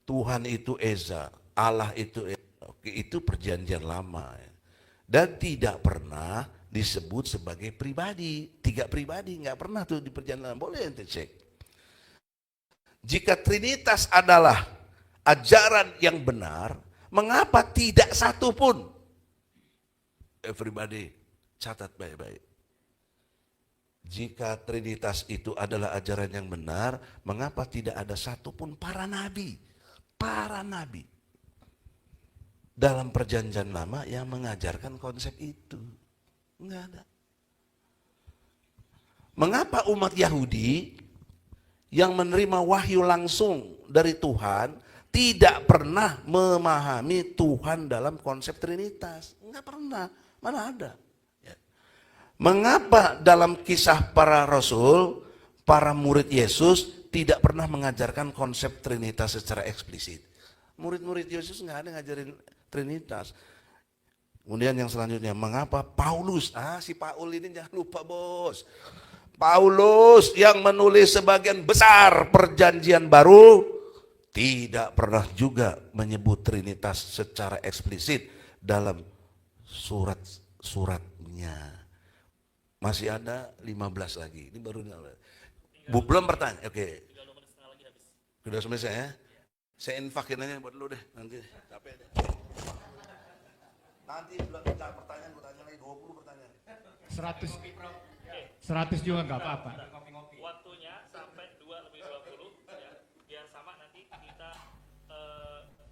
Tuhan itu esa, Allah itu esa. Oke, itu perjanjian lama dan tidak pernah disebut sebagai pribadi. 3 pribadi nggak pernah tuh di perjanjian lama. Boleh ente cek. Jika Trinitas adalah ajaran yang benar, mengapa tidak satu pun? Everybody, catat baik-baik. Jika Trinitas itu adalah ajaran yang benar, mengapa tidak ada satupun para nabi dalam perjanjian lama yang mengajarkan konsep itu? Enggak ada. Mengapa umat Yahudi yang menerima wahyu langsung dari Tuhan tidak pernah memahami Tuhan dalam konsep Trinitas? Enggak pernah, mana ada. Mengapa dalam kisah para rasul, para murid Yesus tidak pernah mengajarkan konsep Trinitas secara eksplisit? Murid-murid Yesus nggak ada ngajarin Trinitas. Kemudian yang selanjutnya, mengapa Paulus, si Paul ini jangan lupa bos. Paulus yang menulis sebagian besar perjanjian baru tidak pernah juga menyebut Trinitas secara eksplisit dalam surat-suratnya. Masih ada 15 lagi. Ini baru belum pertanyaan. Oke. Sudah selesai ya? Saya infakin aja buat lu deh nanti. Capek deh. Nanti pertanyaan gue tanya lagi 20 pertanyaan. 100 juga nggak apa-apa. Waktunya sampai 2:20 ya. Biar sama nanti kita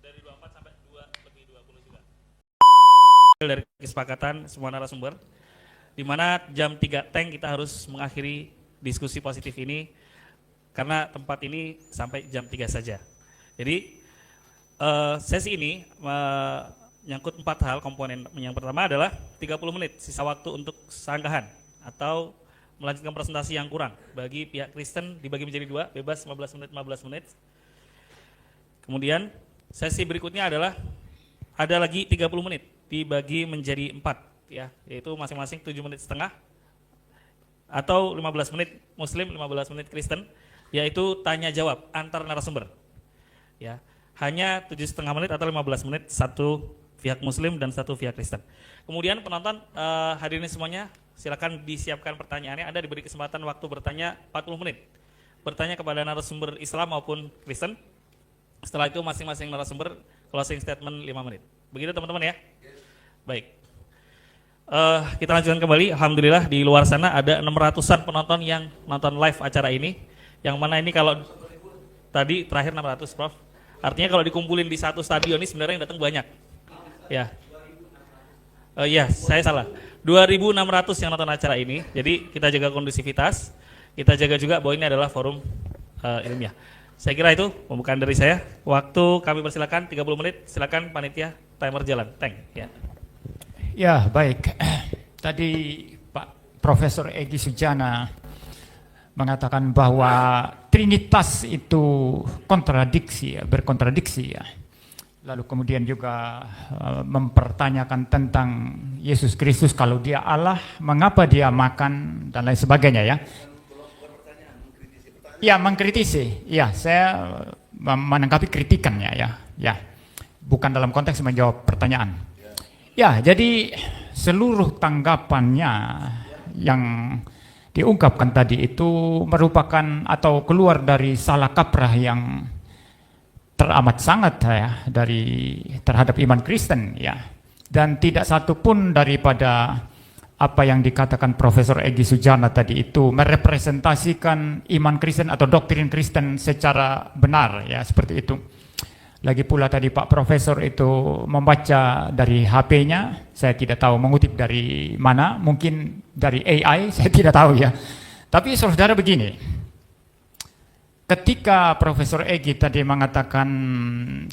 dari 24 sampai 2:20 juga. Dari kesepakatan semua narasumber, di mana jam 3 teng kita harus mengakhiri diskusi positif ini karena tempat ini sampai jam 3 saja. Jadi sesi ini menyangkut 4 hal komponen. Yang pertama adalah 30 menit sisa waktu untuk sanggahan atau melanjutkan presentasi yang kurang. Bagi pihak Kristen dibagi menjadi 2, bebas 15 menit. Kemudian sesi berikutnya adalah ada lagi 30 menit dibagi menjadi 4. Ya, yaitu masing-masing 7 menit setengah atau 15 menit Muslim, 15 menit Kristen, yaitu tanya jawab antar narasumber. Ya, hanya 7,5 menit atau 15 menit satu pihak Muslim dan satu pihak Kristen. Kemudian penonton hadirin semuanya, silakan disiapkan pertanyaannya. Anda diberi kesempatan waktu bertanya 40 menit. Bertanya kepada narasumber Islam maupun Kristen. Setelah itu masing-masing narasumber closing statement 5 menit. Begitu teman-teman ya? Baik. Kita lanjutkan kembali. Alhamdulillah di luar sana ada 600-an penonton yang nonton live acara ini. Yang mana ini kalau tadi terakhir 600, Prof. Artinya kalau dikumpulin di satu stadion ini sebenarnya yang datang banyak. Ya. Ya, saya salah. 2.600 yang nonton acara ini. Jadi kita jaga kondusivitas. Kita jaga juga bahwa ini adalah forum ilmiah. Saya kira itu pembukaan dari saya. Waktu kami persilakan 30 menit. Silakan panitia, timer jalan. Thank ya. Ya, baik. Tadi Pak Profesor Egy Sujana mengatakan bahwa Trinitas itu kontradiksi, berkontradiksi ya. Lalu kemudian juga mempertanyakan tentang Yesus Kristus, kalau dia Allah, mengapa dia makan dan lain sebagainya ya. Ya, mengkritisi. Ya, saya menanggapi kritikannya ya. Ya, bukan dalam konteks menjawab pertanyaan. Ya, jadi seluruh tanggapannya yang diungkapkan tadi itu merupakan atau keluar dari salah kaprah yang teramat sangat ya terhadap iman Kristen ya. Dan tidak satu pun daripada apa yang dikatakan Profesor Egy Sujana tadi itu merepresentasikan iman Kristen atau doktrin Kristen secara benar ya, seperti itu. Lagi pula tadi Pak Profesor itu membaca dari HP-nya, saya tidak tahu mengutip dari mana, mungkin dari AI, saya tidak tahu ya. Tapi saudara begini, ketika Profesor Egy tadi mengatakan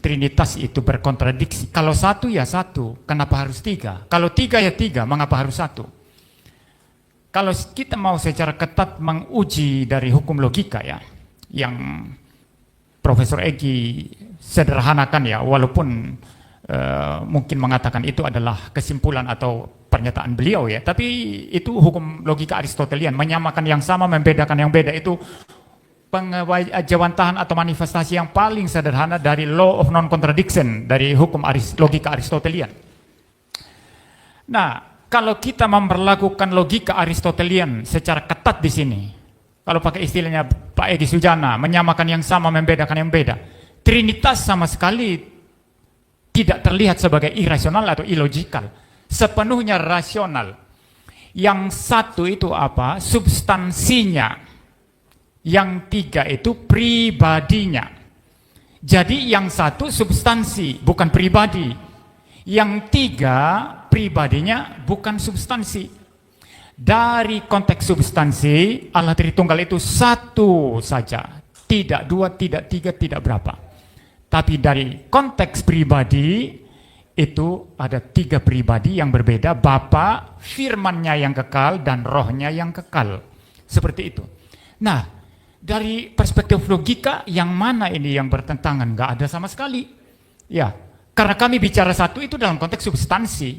Trinitas itu berkontradiksi, kalau satu ya satu, kenapa harus tiga? Kalau tiga ya tiga, mengapa harus satu? Kalau kita mau secara ketat menguji dari hukum logika ya, yang Profesor Egy sederhanakan ya, walaupun mungkin mengatakan itu adalah kesimpulan atau pernyataan beliau ya, tapi itu hukum logika Aristotelian, menyamakan yang sama, membedakan yang beda, itu pengejawantahan atau manifestasi yang paling sederhana dari law of non-contradiction, dari hukum logika Aristotelian. Nah, kalau kita memperlakukan logika Aristotelian secara ketat di sini, Kalau pakai istilahnya Pak Egy Sujana, menyamakan yang sama, membedakan yang beda. Trinitas sama sekali tidak terlihat sebagai irasional atau ilogikal. Sepenuhnya rasional. Yang satu itu apa? Substansinya. Yang tiga itu pribadinya. Jadi yang satu substansi, bukan pribadi. Yang tiga pribadinya, bukan substansi. Dari konteks substansi, Allah Tritunggal itu satu saja. Tidak dua, tidak tiga, tidak berapa. Tapi dari konteks pribadi, itu ada tiga pribadi yang berbeda. Bapa, firmannya yang kekal, dan rohnya yang kekal. Seperti itu. Nah, dari perspektif logika, yang mana ini yang bertentangan? Nggak ada sama sekali. Ya, karena kami bicara satu itu dalam konteks substansi.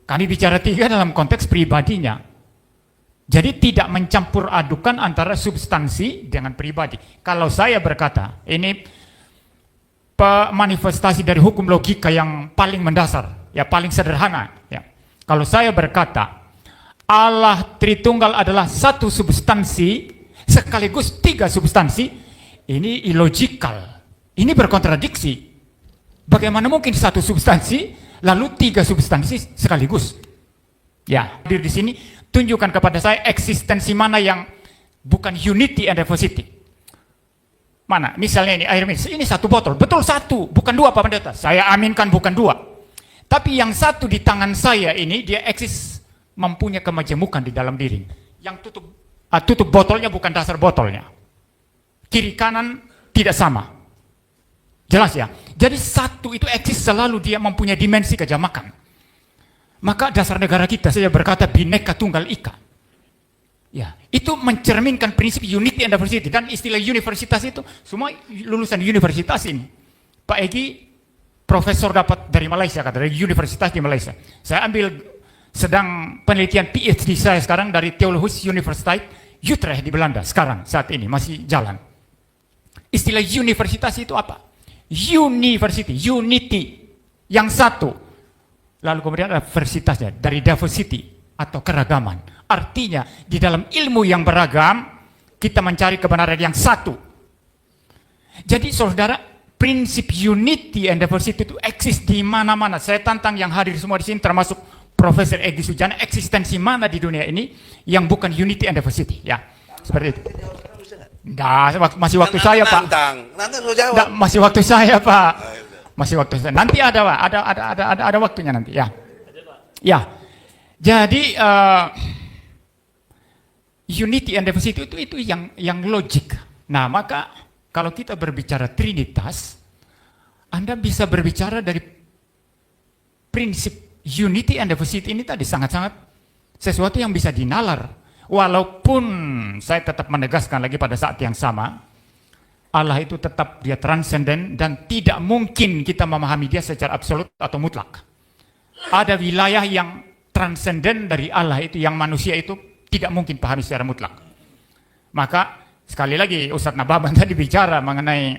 Kami bicara tiga dalam konteks pribadinya. Jadi tidak mencampur adukan antara substansi dengan pribadi. Kalau saya berkata, ini manifestasi dari hukum logika yang paling mendasar, ya paling sederhana. Ya. Kalau saya berkata, Allah Tritunggal adalah satu substansi, sekaligus tiga substansi, ini illogical. Ini berkontradiksi. Bagaimana mungkin satu substansi, lalu tiga substansi sekaligus? Ya, hadir di sini, tunjukkan kepada saya eksistensi mana yang bukan unity and diversity. Mana? Misalnya ini air minum, ini satu botol, betul satu, bukan dua Pak Pendeta. Saya aminkan bukan dua. Tapi yang satu di tangan saya ini, dia eksis mempunyai kemajemukan di dalam diri. Yang tutup botolnya bukan dasar botolnya. Kiri kanan tidak sama. Jelas ya? Jadi satu itu eksis selalu, dia mempunyai dimensi kejamakan. Maka dasar negara kita, saya berkata Bhinneka Tunggal Ika. Ya, itu mencerminkan prinsip unity and diversity. Dan istilah universitas itu, semua lulusan universitas ini. Pak Egy, profesor dapat dari Malaysia, kata, dari universitas di Malaysia. Saya ambil sedang penelitian PhD saya sekarang dari Theologische Universiteit Utrecht di Belanda. Sekarang, saat ini, masih jalan. Istilah universitas itu apa? University, unity, yang satu. Lalu kemudian ada versitasnya, dari diversity atau keragaman. Artinya, di dalam ilmu yang beragam, kita mencari kebenaran yang satu. Jadi, saudara, prinsip unity and diversity itu eksis di mana-mana. Saya tantang yang hadir semua di sini, termasuk Profesor Egy Sujana, eksistensi mana di dunia ini yang bukan unity and diversity. Ya, seperti itu. Nggak, masih waktu saya, Pak. Nanti lo jawab. Nggak, masih waktu saya, Pak. Masih waktu saya. Nanti ada, Pak. Ada waktunya nanti. Ya. Ya. Jadi unity and diversity itu yang logik. Nah, maka kalau kita berbicara Trinitas, Anda bisa berbicara dari prinsip unity and diversity ini tadi sangat-sangat sesuatu yang bisa dinalar. Walaupun saya tetap menegaskan lagi pada saat yang sama, Allah itu tetap dia transenden dan tidak mungkin kita memahami dia secara absolut atau mutlak. Ada wilayah yang transenden dari Allah itu, yang manusia itu tidak mungkin pahami secara mutlak. Maka sekali lagi Ustadz Nababan tadi bicara mengenai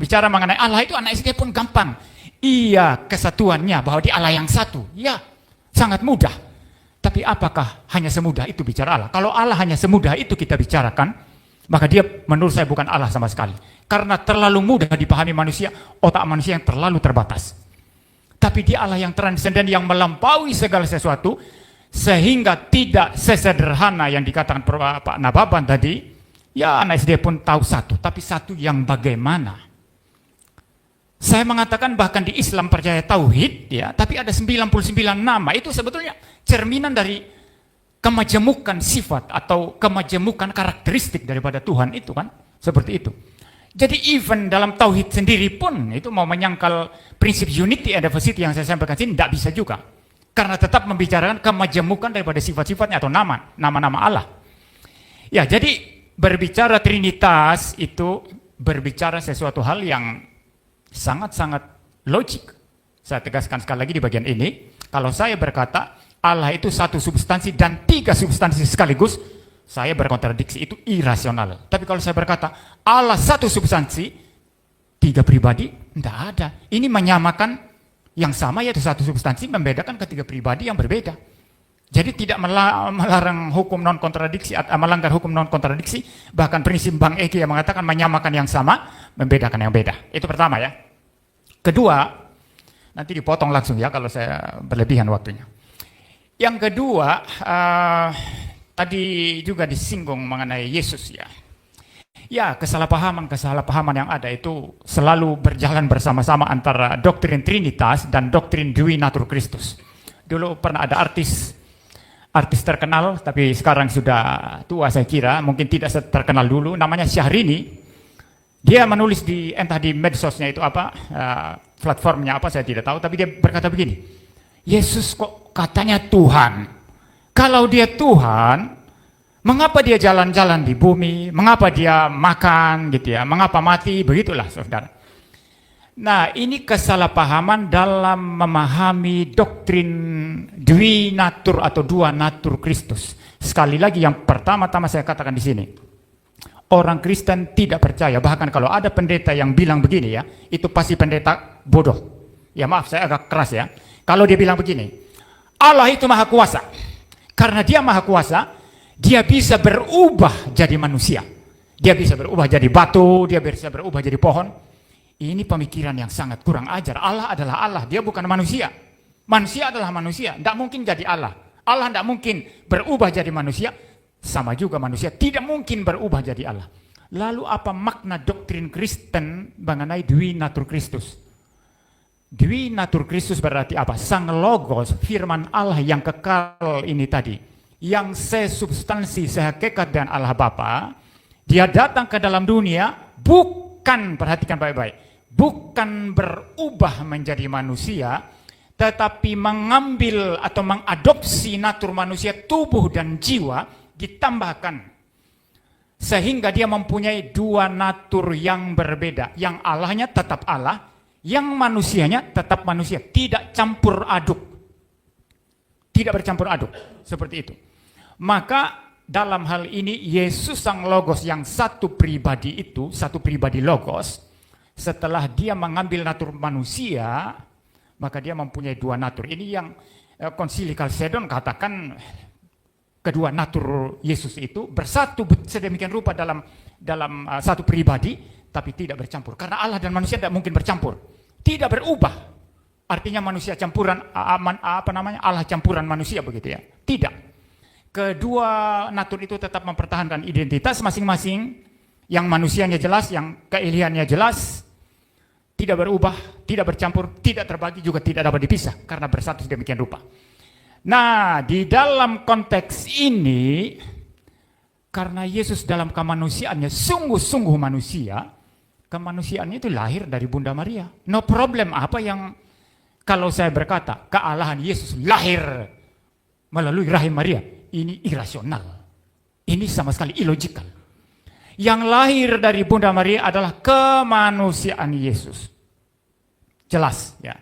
bicara mengenai Allah itu, anak SD pun gampang. Iya, kesatuannya bahwa dia Allah yang satu. Ya, sangat mudah. Tapi apakah hanya semudah itu bicara Allah? Kalau Allah hanya semudah itu kita bicarakan, maka dia menurut saya bukan Allah sama sekali. Karena terlalu mudah dipahami manusia, otak manusia yang terlalu terbatas. Tapi dia Allah yang transenden, yang melampaui segala sesuatu, sehingga tidak sesederhana yang dikatakan Pak Nababan tadi. Ya, anak SD pun tahu satu, tapi satu yang bagaimana? Saya mengatakan bahkan di Islam percaya tauhid, ya, tapi ada 99 nama. Itu sebetulnya cerminan dari kemajemukan sifat atau kemajemukan karakteristik daripada Tuhan itu kan, seperti itu. Jadi even dalam tauhid sendiri pun itu mau menyangkal prinsip unity and diversity yang saya sampaikan sini tidak bisa juga. Karena tetap membicarakan kemajemukan daripada sifat-sifatnya atau nama-nama Allah. Ya, jadi berbicara Trinitas itu berbicara sesuatu hal yang sangat-sangat logik. Saya tegaskan sekali lagi di bagian ini, kalau saya berkata Allah itu satu substansi dan tiga substansi sekaligus, saya berkontradiksi, itu irasional. Tapi kalau saya berkata Allah satu substansi, tiga pribadi, tidak ada. Ini menyamakan yang sama, yaitu satu substansi, membedakan ketiga pribadi yang berbeda. Jadi tidak melarang hukum non kontradiksi, melanggar hukum non kontradiksi, bahkan prinsip Bang Eki yang mengatakan menyamakan yang sama, membedakan yang beda. Itu pertama ya. Kedua, nanti dipotong langsung ya kalau saya berlebihan waktunya. Yang kedua, tadi juga disinggung mengenai Yesus ya. Ya, kesalahpahaman yang ada itu selalu berjalan bersama-sama antara doktrin Trinitas dan doktrin Dui Natur Christus. Dulu pernah ada artis terkenal, tapi sekarang sudah tua saya kira, mungkin tidak terkenal dulu, namanya Syahrini. Dia menulis entah di medsosnya itu apa, platformnya apa saya tidak tahu, tapi dia berkata begini, Yesus kok katanya Tuhan. Kalau dia Tuhan, mengapa dia jalan-jalan di bumi? Mengapa dia makan gitu ya? Mengapa mati? Begitulah saudara. Nah, ini kesalahpahaman dalam memahami doktrin Dui Natur atau dua natur Kristus. Sekali lagi yang pertama-tama saya katakan di sini. Orang Kristen tidak percaya, bahkan kalau ada pendeta yang bilang begini ya, itu pasti pendeta bodoh. Ya maaf, saya agak keras ya. Kalau dia bilang begini, Allah itu maha kuasa. Karena dia maha kuasa, dia bisa berubah jadi manusia. Dia bisa berubah jadi batu, dia bisa berubah jadi pohon. Ini pemikiran yang sangat kurang ajar. Allah adalah Allah, dia bukan manusia. Manusia adalah manusia, tidak mungkin jadi Allah. Allah tidak mungkin berubah jadi manusia, sama juga manusia tidak mungkin berubah jadi Allah. Lalu apa makna doktrin Kristen mengenai Dui Natur Kristus? Dui Natur Kristus berarti apa? Sang Logos, firman Allah yang kekal ini tadi, yang sesubstansi, sehakikat dengan Allah Bapa, dia datang ke dalam dunia, bukan, perhatikan baik-baik, bukan berubah menjadi manusia, tetapi mengambil atau mengadopsi natur manusia, tubuh dan jiwa, ditambahkan. Sehingga dia mempunyai dua natur yang berbeda. Yang Allahnya tetap Allah, yang manusianya tetap manusia. Tidak campur aduk. Tidak bercampur aduk. Seperti itu. Maka dalam hal ini Yesus Sang Logos yang satu pribadi itu, satu pribadi Logos, setelah dia mengambil natur manusia, maka dia mempunyai dua natur. Ini yang Konsili Kalsedon katakan kedua natur Yesus itu bersatu sedemikian rupa dalam satu pribadi, tapi tidak bercampur. Karena Allah dan manusia tidak mungkin bercampur, tidak berubah. Artinya manusia campuran Allah campuran manusia begitu ya? Tidak. Kedua natur itu tetap mempertahankan identitas masing-masing. Yang manusianya jelas, yang keilihannya jelas, tidak berubah, tidak bercampur, tidak terbagi, juga tidak dapat dipisah karena bersatu sedemikian rupa. Nah, di dalam konteks ini, karena Yesus dalam kemanusiaannya sungguh-sungguh manusia, kemanusiaannya itu lahir dari Bunda Maria. No problem, apa yang kalau saya berkata kealahan Yesus lahir melalui rahim Maria, ini irasional. Ini sama sekali illogical. Yang lahir dari Bunda Maria adalah kemanusiaan Yesus. Jelas ya.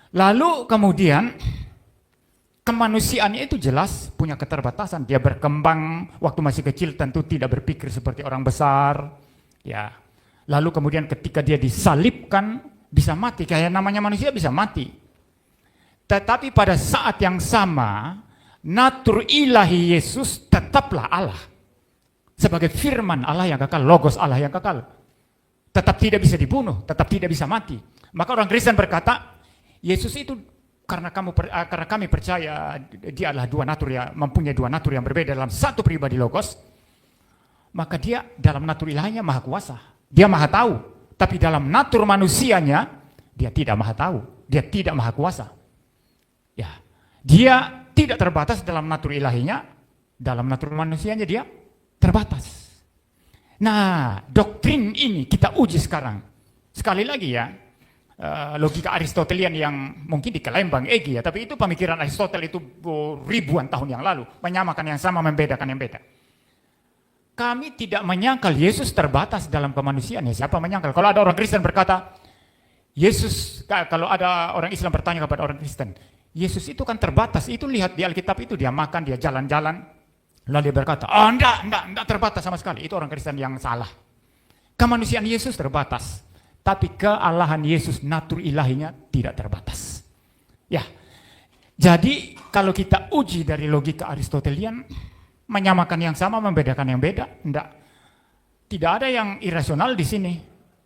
Lalu kemudian kemanusiaannya itu jelas punya keterbatasan. Dia berkembang waktu masih kecil tentu tidak berpikir seperti orang besar. Ya. Lalu kemudian ketika dia disalibkan bisa mati. Kayak namanya manusia bisa mati. Tetapi pada saat yang sama natur ilahi Yesus tetaplah Allah. Sebagai firman Allah yang kekal, Logos Allah yang kekal. Tetap tidak bisa dibunuh, tetap tidak bisa mati. Maka orang Kristen berkata, Yesus itu karena kami percaya dia adalah dua natur ya, mempunyai dua natur yang berbeda dalam satu pribadi Logos, maka dia dalam natur ilahnya maha kuasa. Dia maha tahu, tapi dalam natur manusianya dia tidak maha tahu, dia tidak maha kuasa. Ya, dia tidak terbatas dalam natur ilahinya, dalam natur manusianya dia terbatas. Nah, doktrin ini kita uji sekarang. Sekali lagi ya, logika Aristotelian yang mungkin diklaim Bang Egy ya, tapi itu pemikiran Aristoteles itu ribuan tahun yang lalu, menyamakan yang sama, membedakan yang beda. Kami tidak menyangkal Yesus terbatas dalam kemanusiaannya. Siapa menyangkal? Kalau ada orang Kristen berkata, Yesus, kalau ada orang Islam bertanya kepada orang Kristen, Yesus itu kan terbatas, itu lihat di Alkitab itu dia makan, dia jalan-jalan. Lalu dia berkata, oh enggak terbatas sama sekali. Itu orang Kristen yang salah. Kemanusiaan Yesus terbatas. Tapi kealahan Yesus, natur ilahinya tidak terbatas. Ya, Jadi kalau kita uji dari logika Aristotelian, menyamakan yang sama, membedakan yang beda, enggak. Tidak ada yang irasional di sini.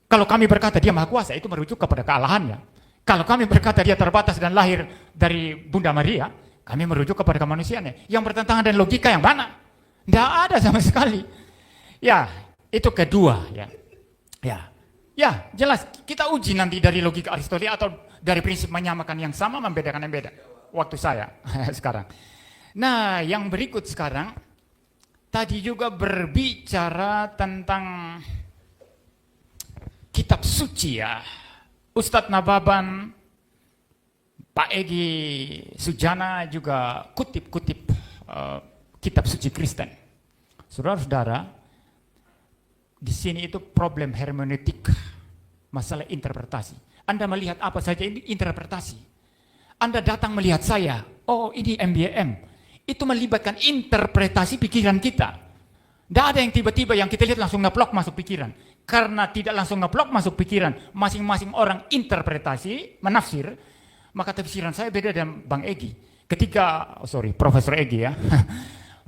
Kalau kami berkata dia maha kuasa, itu merujuk kepada kealahannya. Kalau kami berkata dia terbatas dan lahir dari Bunda Maria, kami merujuk kepada kemanusiaannya. Yang bertentangan dengan logika yang mana? Tidak ada sama sekali. Ya, itu kedua. Ya, jelas. Kita uji nanti dari logika Aristoteles atau dari prinsip menyamakan yang sama, membedakan yang beda. Waktu saya sekarang. Nah, yang berikut sekarang, tadi juga berbicara tentang kitab suci ya. Ustadz Nababan, Pak Egy Sujana juga kutip-kutip kitab suci Kristen. Saudara-saudara, di sini itu problem hermeneutik, masalah interpretasi. Anda melihat apa saja ini interpretasi. Anda datang melihat saya, oh ini MBM. Itu melibatkan interpretasi pikiran kita. Tidak ada yang tiba-tiba yang kita lihat langsung ngeplok masuk pikiran. Karena tidak langsung ngeplok masuk pikiran, masing-masing orang interpretasi, menafsir, maka tafsiran saya beda dengan Bang Egy. Ketika, Profesor Egy ya.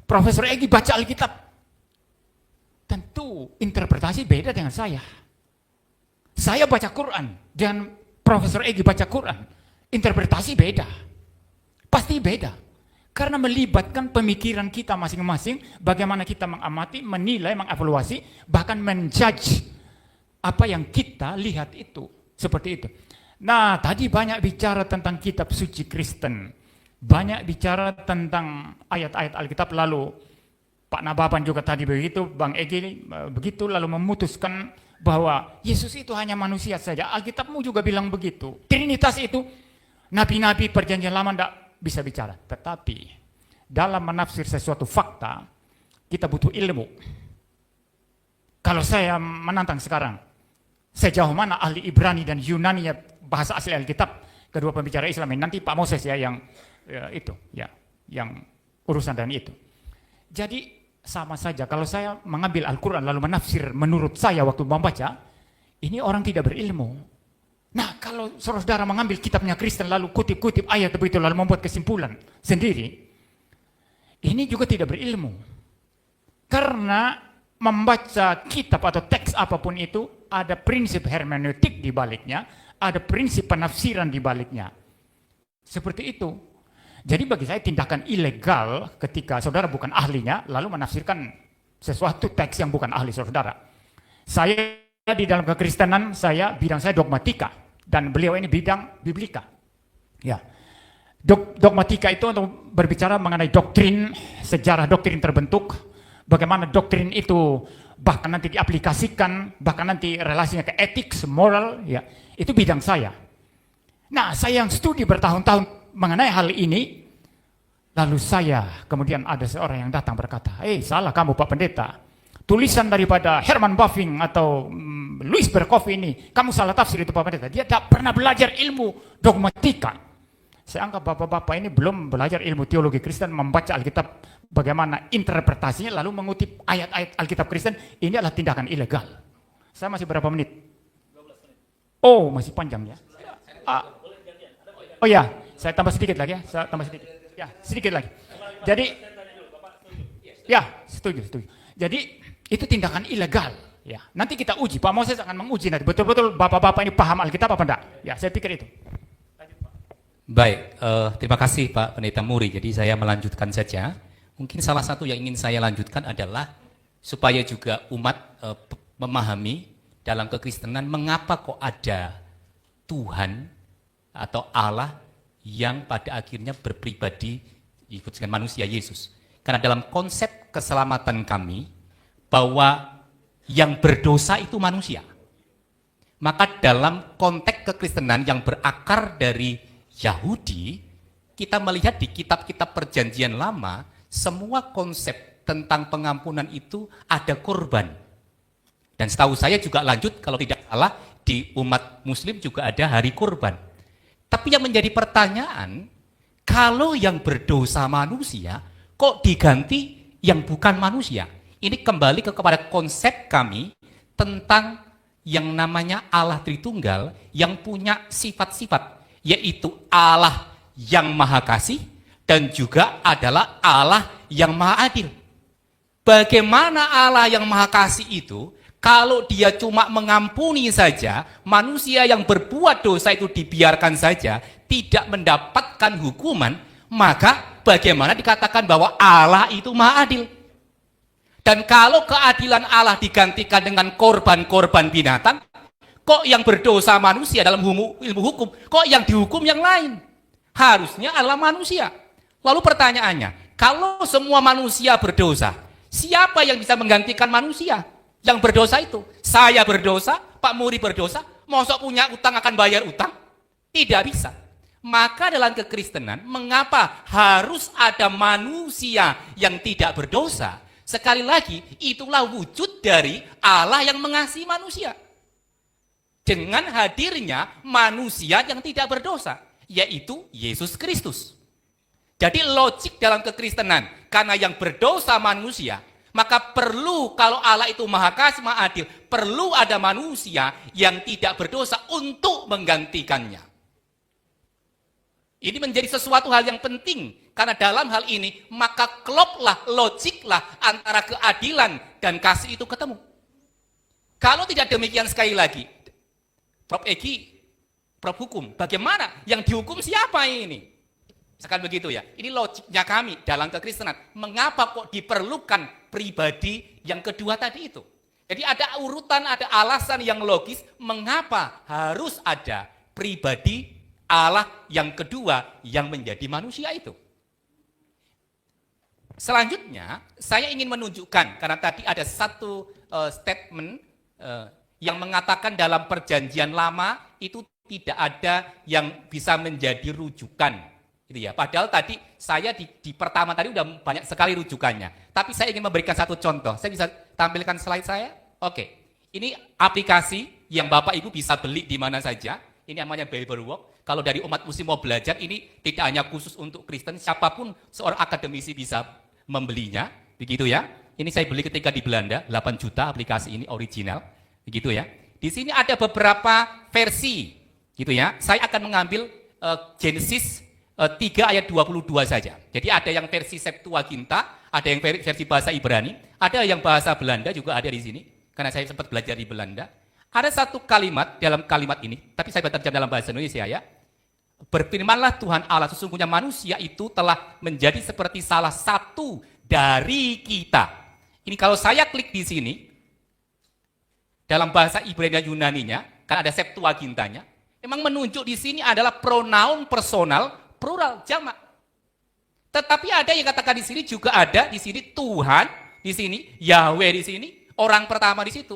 Profesor Egy baca Alkitab. Tentu interpretasi beda dengan saya. Saya baca Quran dan Profesor Egy baca Quran. Interpretasi beda. Pasti beda. Karena melibatkan pemikiran kita masing-masing, bagaimana kita mengamati, menilai, mengevaluasi, bahkan menjudge apa yang kita lihat itu. Seperti itu. Nah, tadi banyak bicara tentang kitab suci Kristen. Banyak bicara tentang ayat-ayat Alkitab, lalu Pak Nababan juga tadi begitu, Bang Egy begitu, lalu memutuskan bahwa Yesus itu hanya manusia saja. Alkitabmu juga bilang begitu. Trinitas itu, nabi-nabi perjanjian lama tidak bisa bicara. Tetapi dalam menafsir sesuatu fakta, kita butuh ilmu. Kalau saya menantang sekarang, sejauh mana ahli Ibrani dan Yunani bahasa asli Alkitab, kedua pembicara Islam ini, nanti Pak Moses ya yang yang urusan dan itu. Jadi sama saja kalau saya mengambil Al-Quran lalu menafsir menurut saya waktu membaca, ini orang tidak berilmu. Nah, kalau saudara mengambil kitabnya Kristen lalu kutip-kutip ayat begitu lalu membuat kesimpulan sendiri, ini juga tidak berilmu. Karena membaca kitab atau teks apapun itu ada prinsip hermeneutik di baliknya, ada prinsip penafsiran di baliknya. Seperti itu. Jadi bagi saya tindakan ilegal ketika saudara bukan ahlinya lalu menafsirkan sesuatu teks yang bukan ahli saudara. Saya di dalam kekristenan, bidang saya dogmatika dan beliau ini bidang biblika. Ya. Dogmatika itu untuk berbicara mengenai doktrin, sejarah doktrin terbentuk, bagaimana doktrin itu bahkan nanti diaplikasikan, bahkan nanti relasinya ke etik, moral, ya. Itu bidang saya. Nah, saya yang studi bertahun-tahun mengenai hal ini, lalu kemudian ada seorang yang datang berkata, salah kamu Pak Pendeta, tulisan daripada Herman Bavinck atau Louis Berkhof ini, kamu salah tafsir itu Pak Pendeta. Dia tak pernah belajar ilmu dogmatika. Saya anggap bapak-bapak ini belum belajar ilmu teologi Kristen, membaca Alkitab bagaimana interpretasinya, lalu mengutip ayat-ayat Alkitab Kristen, ini adalah tindakan ilegal. Saya masih berapa menit? 12 menit. Oh, masih panjang ya. Oh ya, saya tambah sedikit lagi ya, sedikit lagi. Jadi, ya, setuju. Jadi, itu tindakan ilegal. Ya, nanti kita uji, Pak Moses akan menguji nanti, betul-betul bapak-bapak ini paham Alkitab apa enggak? Ya, saya pikir itu. Baik, terima kasih Pak Pendeta Muri. Jadi saya melanjutkan saja. Mungkin salah satu yang ingin saya lanjutkan adalah supaya juga umat memahami dalam kekristenan mengapa kok ada Tuhan atau Allah yang pada akhirnya berpribadi ikut dengan manusia Yesus. Karena dalam konsep keselamatan kami bahwa yang berdosa itu manusia. Maka dalam konteks kekristenan yang berakar dari Yahudi, kita melihat di kitab-kitab perjanjian lama, semua konsep tentang pengampunan itu ada korban. Dan setahu saya juga lanjut, kalau tidak salah, di umat muslim juga ada hari korban. Tapi yang menjadi pertanyaan, kalau yang berdosa manusia, kok diganti yang bukan manusia? Ini kembali kepada konsep kami tentang yang namanya Allah Tritunggal yang punya sifat-sifat, yaitu Allah yang maha kasih dan juga adalah Allah yang maha adil. Bagaimana Allah yang maha kasih itu, kalau dia cuma mengampuni saja, manusia yang berbuat dosa itu dibiarkan saja, tidak mendapatkan hukuman, maka bagaimana dikatakan bahwa Allah itu maha adil? Dan kalau keadilan Allah digantikan dengan korban-korban binatang, kok yang berdosa manusia dalam ilmu hukum, kok yang dihukum yang lain? Harusnya adalah manusia. Lalu pertanyaannya, kalau semua manusia berdosa, siapa yang bisa menggantikan manusia yang berdosa itu? Saya berdosa, Pak Muri berdosa, mosok punya utang akan bayar utang? Tidak bisa. Maka dalam kekristenan, mengapa harus ada manusia yang tidak berdosa? Sekali lagi, itulah wujud dari Allah yang mengasihi manusia. Dengan hadirnya manusia yang tidak berdosa, yaitu Yesus Kristus. Jadi logik dalam kekristenan, karena yang berdosa manusia, maka perlu, kalau Allah itu maha kasih, maha adil, perlu ada manusia yang tidak berdosa untuk menggantikannya. Ini menjadi sesuatu hal yang penting, karena dalam hal ini, maka kloplah, logiklah antara keadilan dan kasih itu ketemu. Kalau tidak demikian, sekali lagi, Prof. Egi, Prof. Hukum, bagaimana? Yang dihukum siapa ini? Misalkan begitu ya, ini logiknya kami dalam kekristenan. Mengapa kok diperlukan pribadi yang kedua tadi itu? Jadi ada urutan, ada alasan yang logis mengapa harus ada pribadi Allah yang kedua yang menjadi manusia itu. Selanjutnya, saya ingin menunjukkan, karena tadi ada satu statement yang mengatakan dalam perjanjian lama itu tidak ada yang bisa menjadi rujukan. Gitu ya. Padahal tadi saya di pertama tadi udah banyak sekali rujukannya. Tapi saya ingin memberikan satu contoh. Saya bisa tampilkan slide saya? Oke. Ini aplikasi yang Bapak Ibu bisa beli di mana saja. Ini namanya Biblewalk. Kalau dari umat muslim mau belajar, ini tidak hanya khusus untuk Kristen, siapapun seorang akademisi bisa membelinya, begitu ya. Ini saya beli ketika di Belanda, 8 juta aplikasi ini original, begitu ya. Di sini ada beberapa versi, gitu ya. Saya akan mengambil Genesis 3 ayat 22 saja. Jadi ada yang versi Septuaginta, ada yang versi bahasa Ibrani, ada yang bahasa Belanda juga ada di sini, karena saya sempat belajar di Belanda. Ada satu kalimat dalam kalimat ini, tapi saya baca dalam bahasa Indonesia ya. Berfirmanlah Tuhan Allah, sesungguhnya manusia itu telah menjadi seperti salah satu dari kita. Ini kalau saya klik di sini, dalam bahasa Ibrani dan Yunaninya, kan ada Septuagintanya, memang menunjuk di sini adalah pronoun personal, plural, jamak. Tetapi ada yang katakan di sini juga ada di sini Tuhan, di sini Yahweh di sini, orang pertama di situ.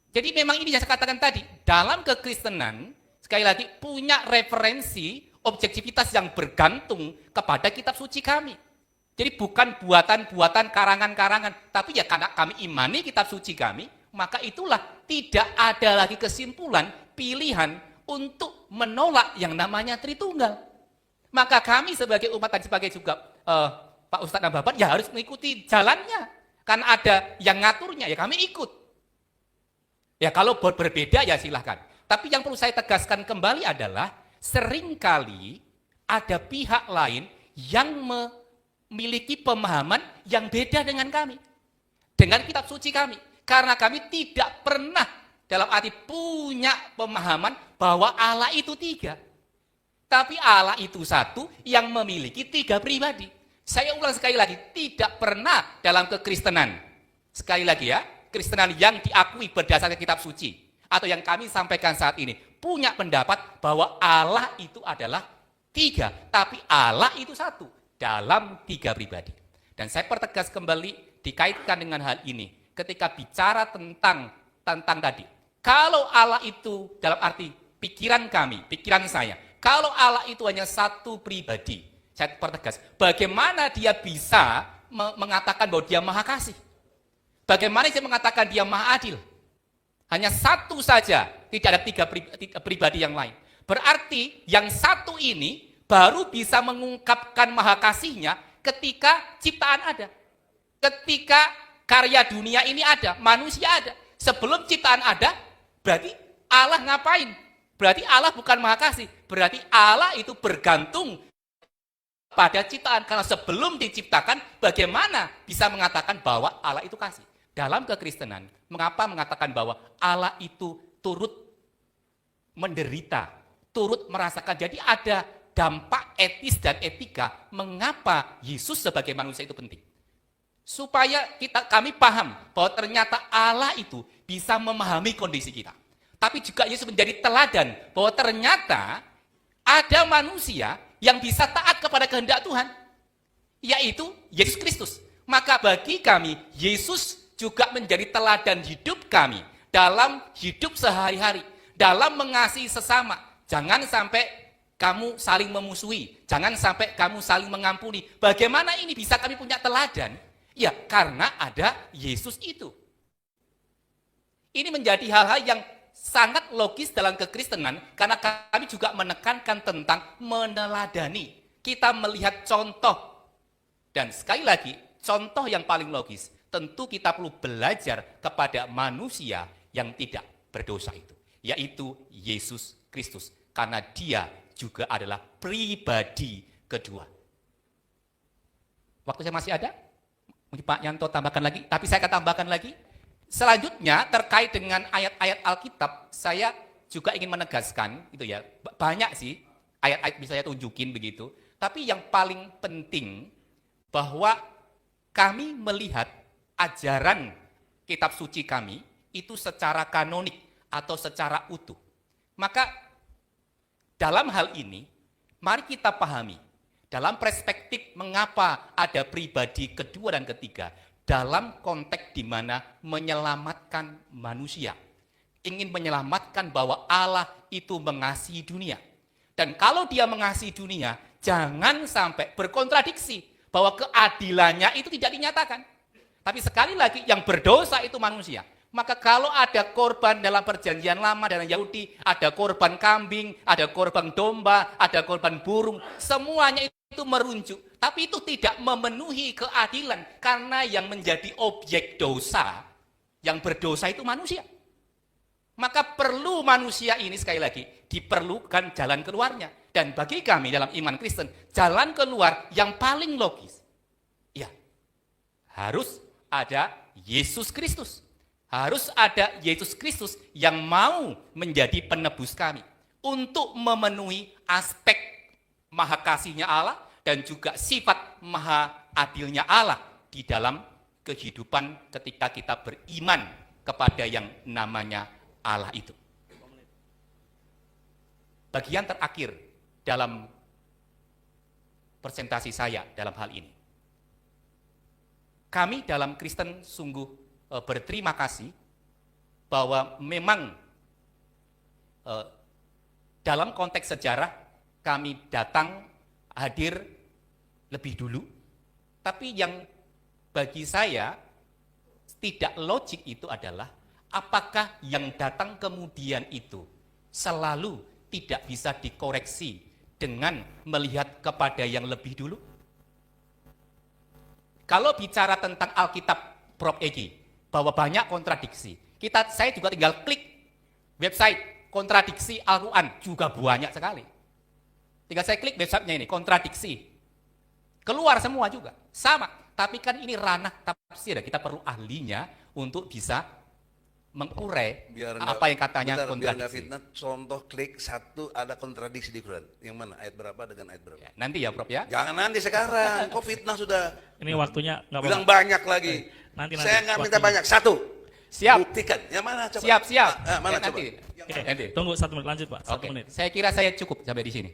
Jadi memang ini yang saya katakan tadi, dalam kekristenan, sekali lagi, punya referensi objektivitas yang bergantung kepada kitab suci kami. Jadi bukan buatan-buatan, karangan-karangan, tapi ya karena kami imani kitab suci kami, maka itulah tidak ada lagi kesimpulan, pilihan untuk menolak yang namanya Tritunggal. Maka kami sebagai umat dan sebagai juga Pak Ustadz dan Bapak, ya harus mengikuti jalannya. Karena ada yang ngaturnya, ya kami ikut. Ya kalau berbeda ya silahkan. Tapi yang perlu saya tegaskan kembali adalah seringkali ada pihak lain yang memiliki pemahaman yang beda dengan kami. Dengan kitab suci kami. Karena kami tidak pernah dalam arti punya pemahaman bahwa Allah itu 3. Tapi Allah itu 1 yang memiliki 3 pribadi. Saya ulang sekali lagi, tidak pernah dalam kekristenan. Sekali lagi ya. Kristenan yang diakui berdasarkan kitab suci atau yang kami sampaikan saat ini punya pendapat bahwa Allah itu adalah 3, tapi Allah itu 1 dalam 3 pribadi. Dan saya pertegas kembali dikaitkan dengan hal ini ketika bicara tentang tadi. Kalau Allah itu dalam arti pikiran kami, pikiran saya, kalau Allah itu hanya 1 pribadi, saya pertegas, bagaimana dia bisa mengatakan bahwa dia maha kasih? Bagaimana saya mengatakan dia maha adil? Hanya 1 saja, tidak ada 3 pribadi yang lain. Berarti yang 1 ini baru bisa mengungkapkan maha kasihnya ketika ciptaan ada. Ketika karya dunia ini ada, manusia ada. Sebelum ciptaan ada, berarti Allah ngapain? Berarti Allah bukan maha kasih. Berarti Allah itu bergantung pada ciptaan. Karena sebelum diciptakan, bagaimana bisa mengatakan bahwa Allah itu kasih? Dalam kekristenan, mengapa mengatakan bahwa Allah itu turut menderita, turut merasakan. Jadi ada dampak etis dan etika mengapa Yesus sebagai manusia itu penting. Supaya kami paham bahwa ternyata Allah itu bisa memahami kondisi kita. Tapi juga Yesus menjadi teladan bahwa ternyata ada manusia yang bisa taat kepada kehendak Tuhan, yaitu Yesus Kristus. Maka bagi kami, Yesus juga menjadi teladan hidup kami dalam hidup sehari-hari, dalam mengasihi sesama. Jangan sampai kamu saling memusuhi, jangan sampai kamu saling mengampuni. Bagaimana ini bisa kami punya teladan? Ya, karena ada Yesus itu. Ini menjadi hal-hal yang sangat logis dalam kekristenan, karena kami juga menekankan tentang meneladani. Kita melihat contoh, dan sekali lagi, contoh yang paling logis, tentu kita perlu belajar kepada manusia yang tidak berdosa itu, yaitu Yesus Kristus, karena dia juga adalah pribadi kedua. Waktu saya masih ada? Mungkin Pak Yanto tambahkan lagi, tapi saya akan tambahkan lagi. Selanjutnya terkait dengan ayat-ayat Alkitab, saya juga ingin menegaskan, itu ya, banyak sih ayat-ayat bisa saya tunjukin begitu. Tapi yang paling penting bahwa kami melihat ajaran kitab suci kami itu secara kanonik atau secara utuh. Maka dalam hal ini, mari kita pahami dalam perspektif mengapa ada pribadi kedua dan ketiga. Dalam konteks di mana menyelamatkan manusia. Ingin menyelamatkan bahwa Allah itu mengasihi dunia. Dan kalau dia mengasihi dunia, jangan sampai berkontradiksi bahwa keadilannya itu tidak dinyatakan. Tapi sekali lagi, yang berdosa itu manusia. Maka kalau ada korban dalam perjanjian lama dalam Yahudi, ada korban kambing, ada korban domba, ada korban burung, semuanya itu merujuk. Tapi itu tidak memenuhi keadilan, karena yang menjadi objek dosa, yang berdosa itu manusia. Maka perlu manusia ini sekali lagi, diperlukan jalan keluarnya. Dan bagi kami dalam iman Kristen, jalan keluar yang paling logis, ya harus ada Yesus Kristus. Harus ada Yesus Kristus yang mau menjadi penebus kami. Untuk memenuhi aspek maha kasihnya Allah, dan juga sifat maha adilnya Allah di dalam kehidupan ketika kita beriman kepada yang namanya Allah itu. Bagian terakhir dalam presentasi saya dalam hal ini. Kami dalam Kristen sungguh berterima kasih bahwa memang dalam konteks sejarah kami datang hadir lebih dulu, tapi yang bagi saya tidak logik itu adalah apakah yang datang kemudian itu selalu tidak bisa dikoreksi dengan melihat kepada yang lebih dulu? Kalau bicara tentang Alkitab, Prof. Egi, bahwa banyak kontradiksi, saya juga tinggal klik website kontradiksi Al-Quran, juga banyak sekali. Tinggal saya klik websitenya ini, kontradiksi. Keluar semua juga, sama. Tapi kan ini ranah tafsir, kita perlu ahlinya untuk bisa mengurai apa yang katanya kontradiksi. Biar fitnah, contoh klik satu ada kontradiksi di Quran. Yang mana? Ayat berapa dengan ayat berapa? Ya, nanti ya Prof ya. Jangan nanti sekarang, kok fitnah sudah. Ini waktunya nggak Bilang apa-apa. banyak lagi. Nanti, Saya nggak minta waktunya. banyak, satu. Siap. Buktikan. Yang mana coba? Siap. Mana Ya, coba? nanti. Oke, Nanti. tunggu 1 menit, lanjut Pak, 1 Oke, menit. saya kira saya cukup sampai di sini.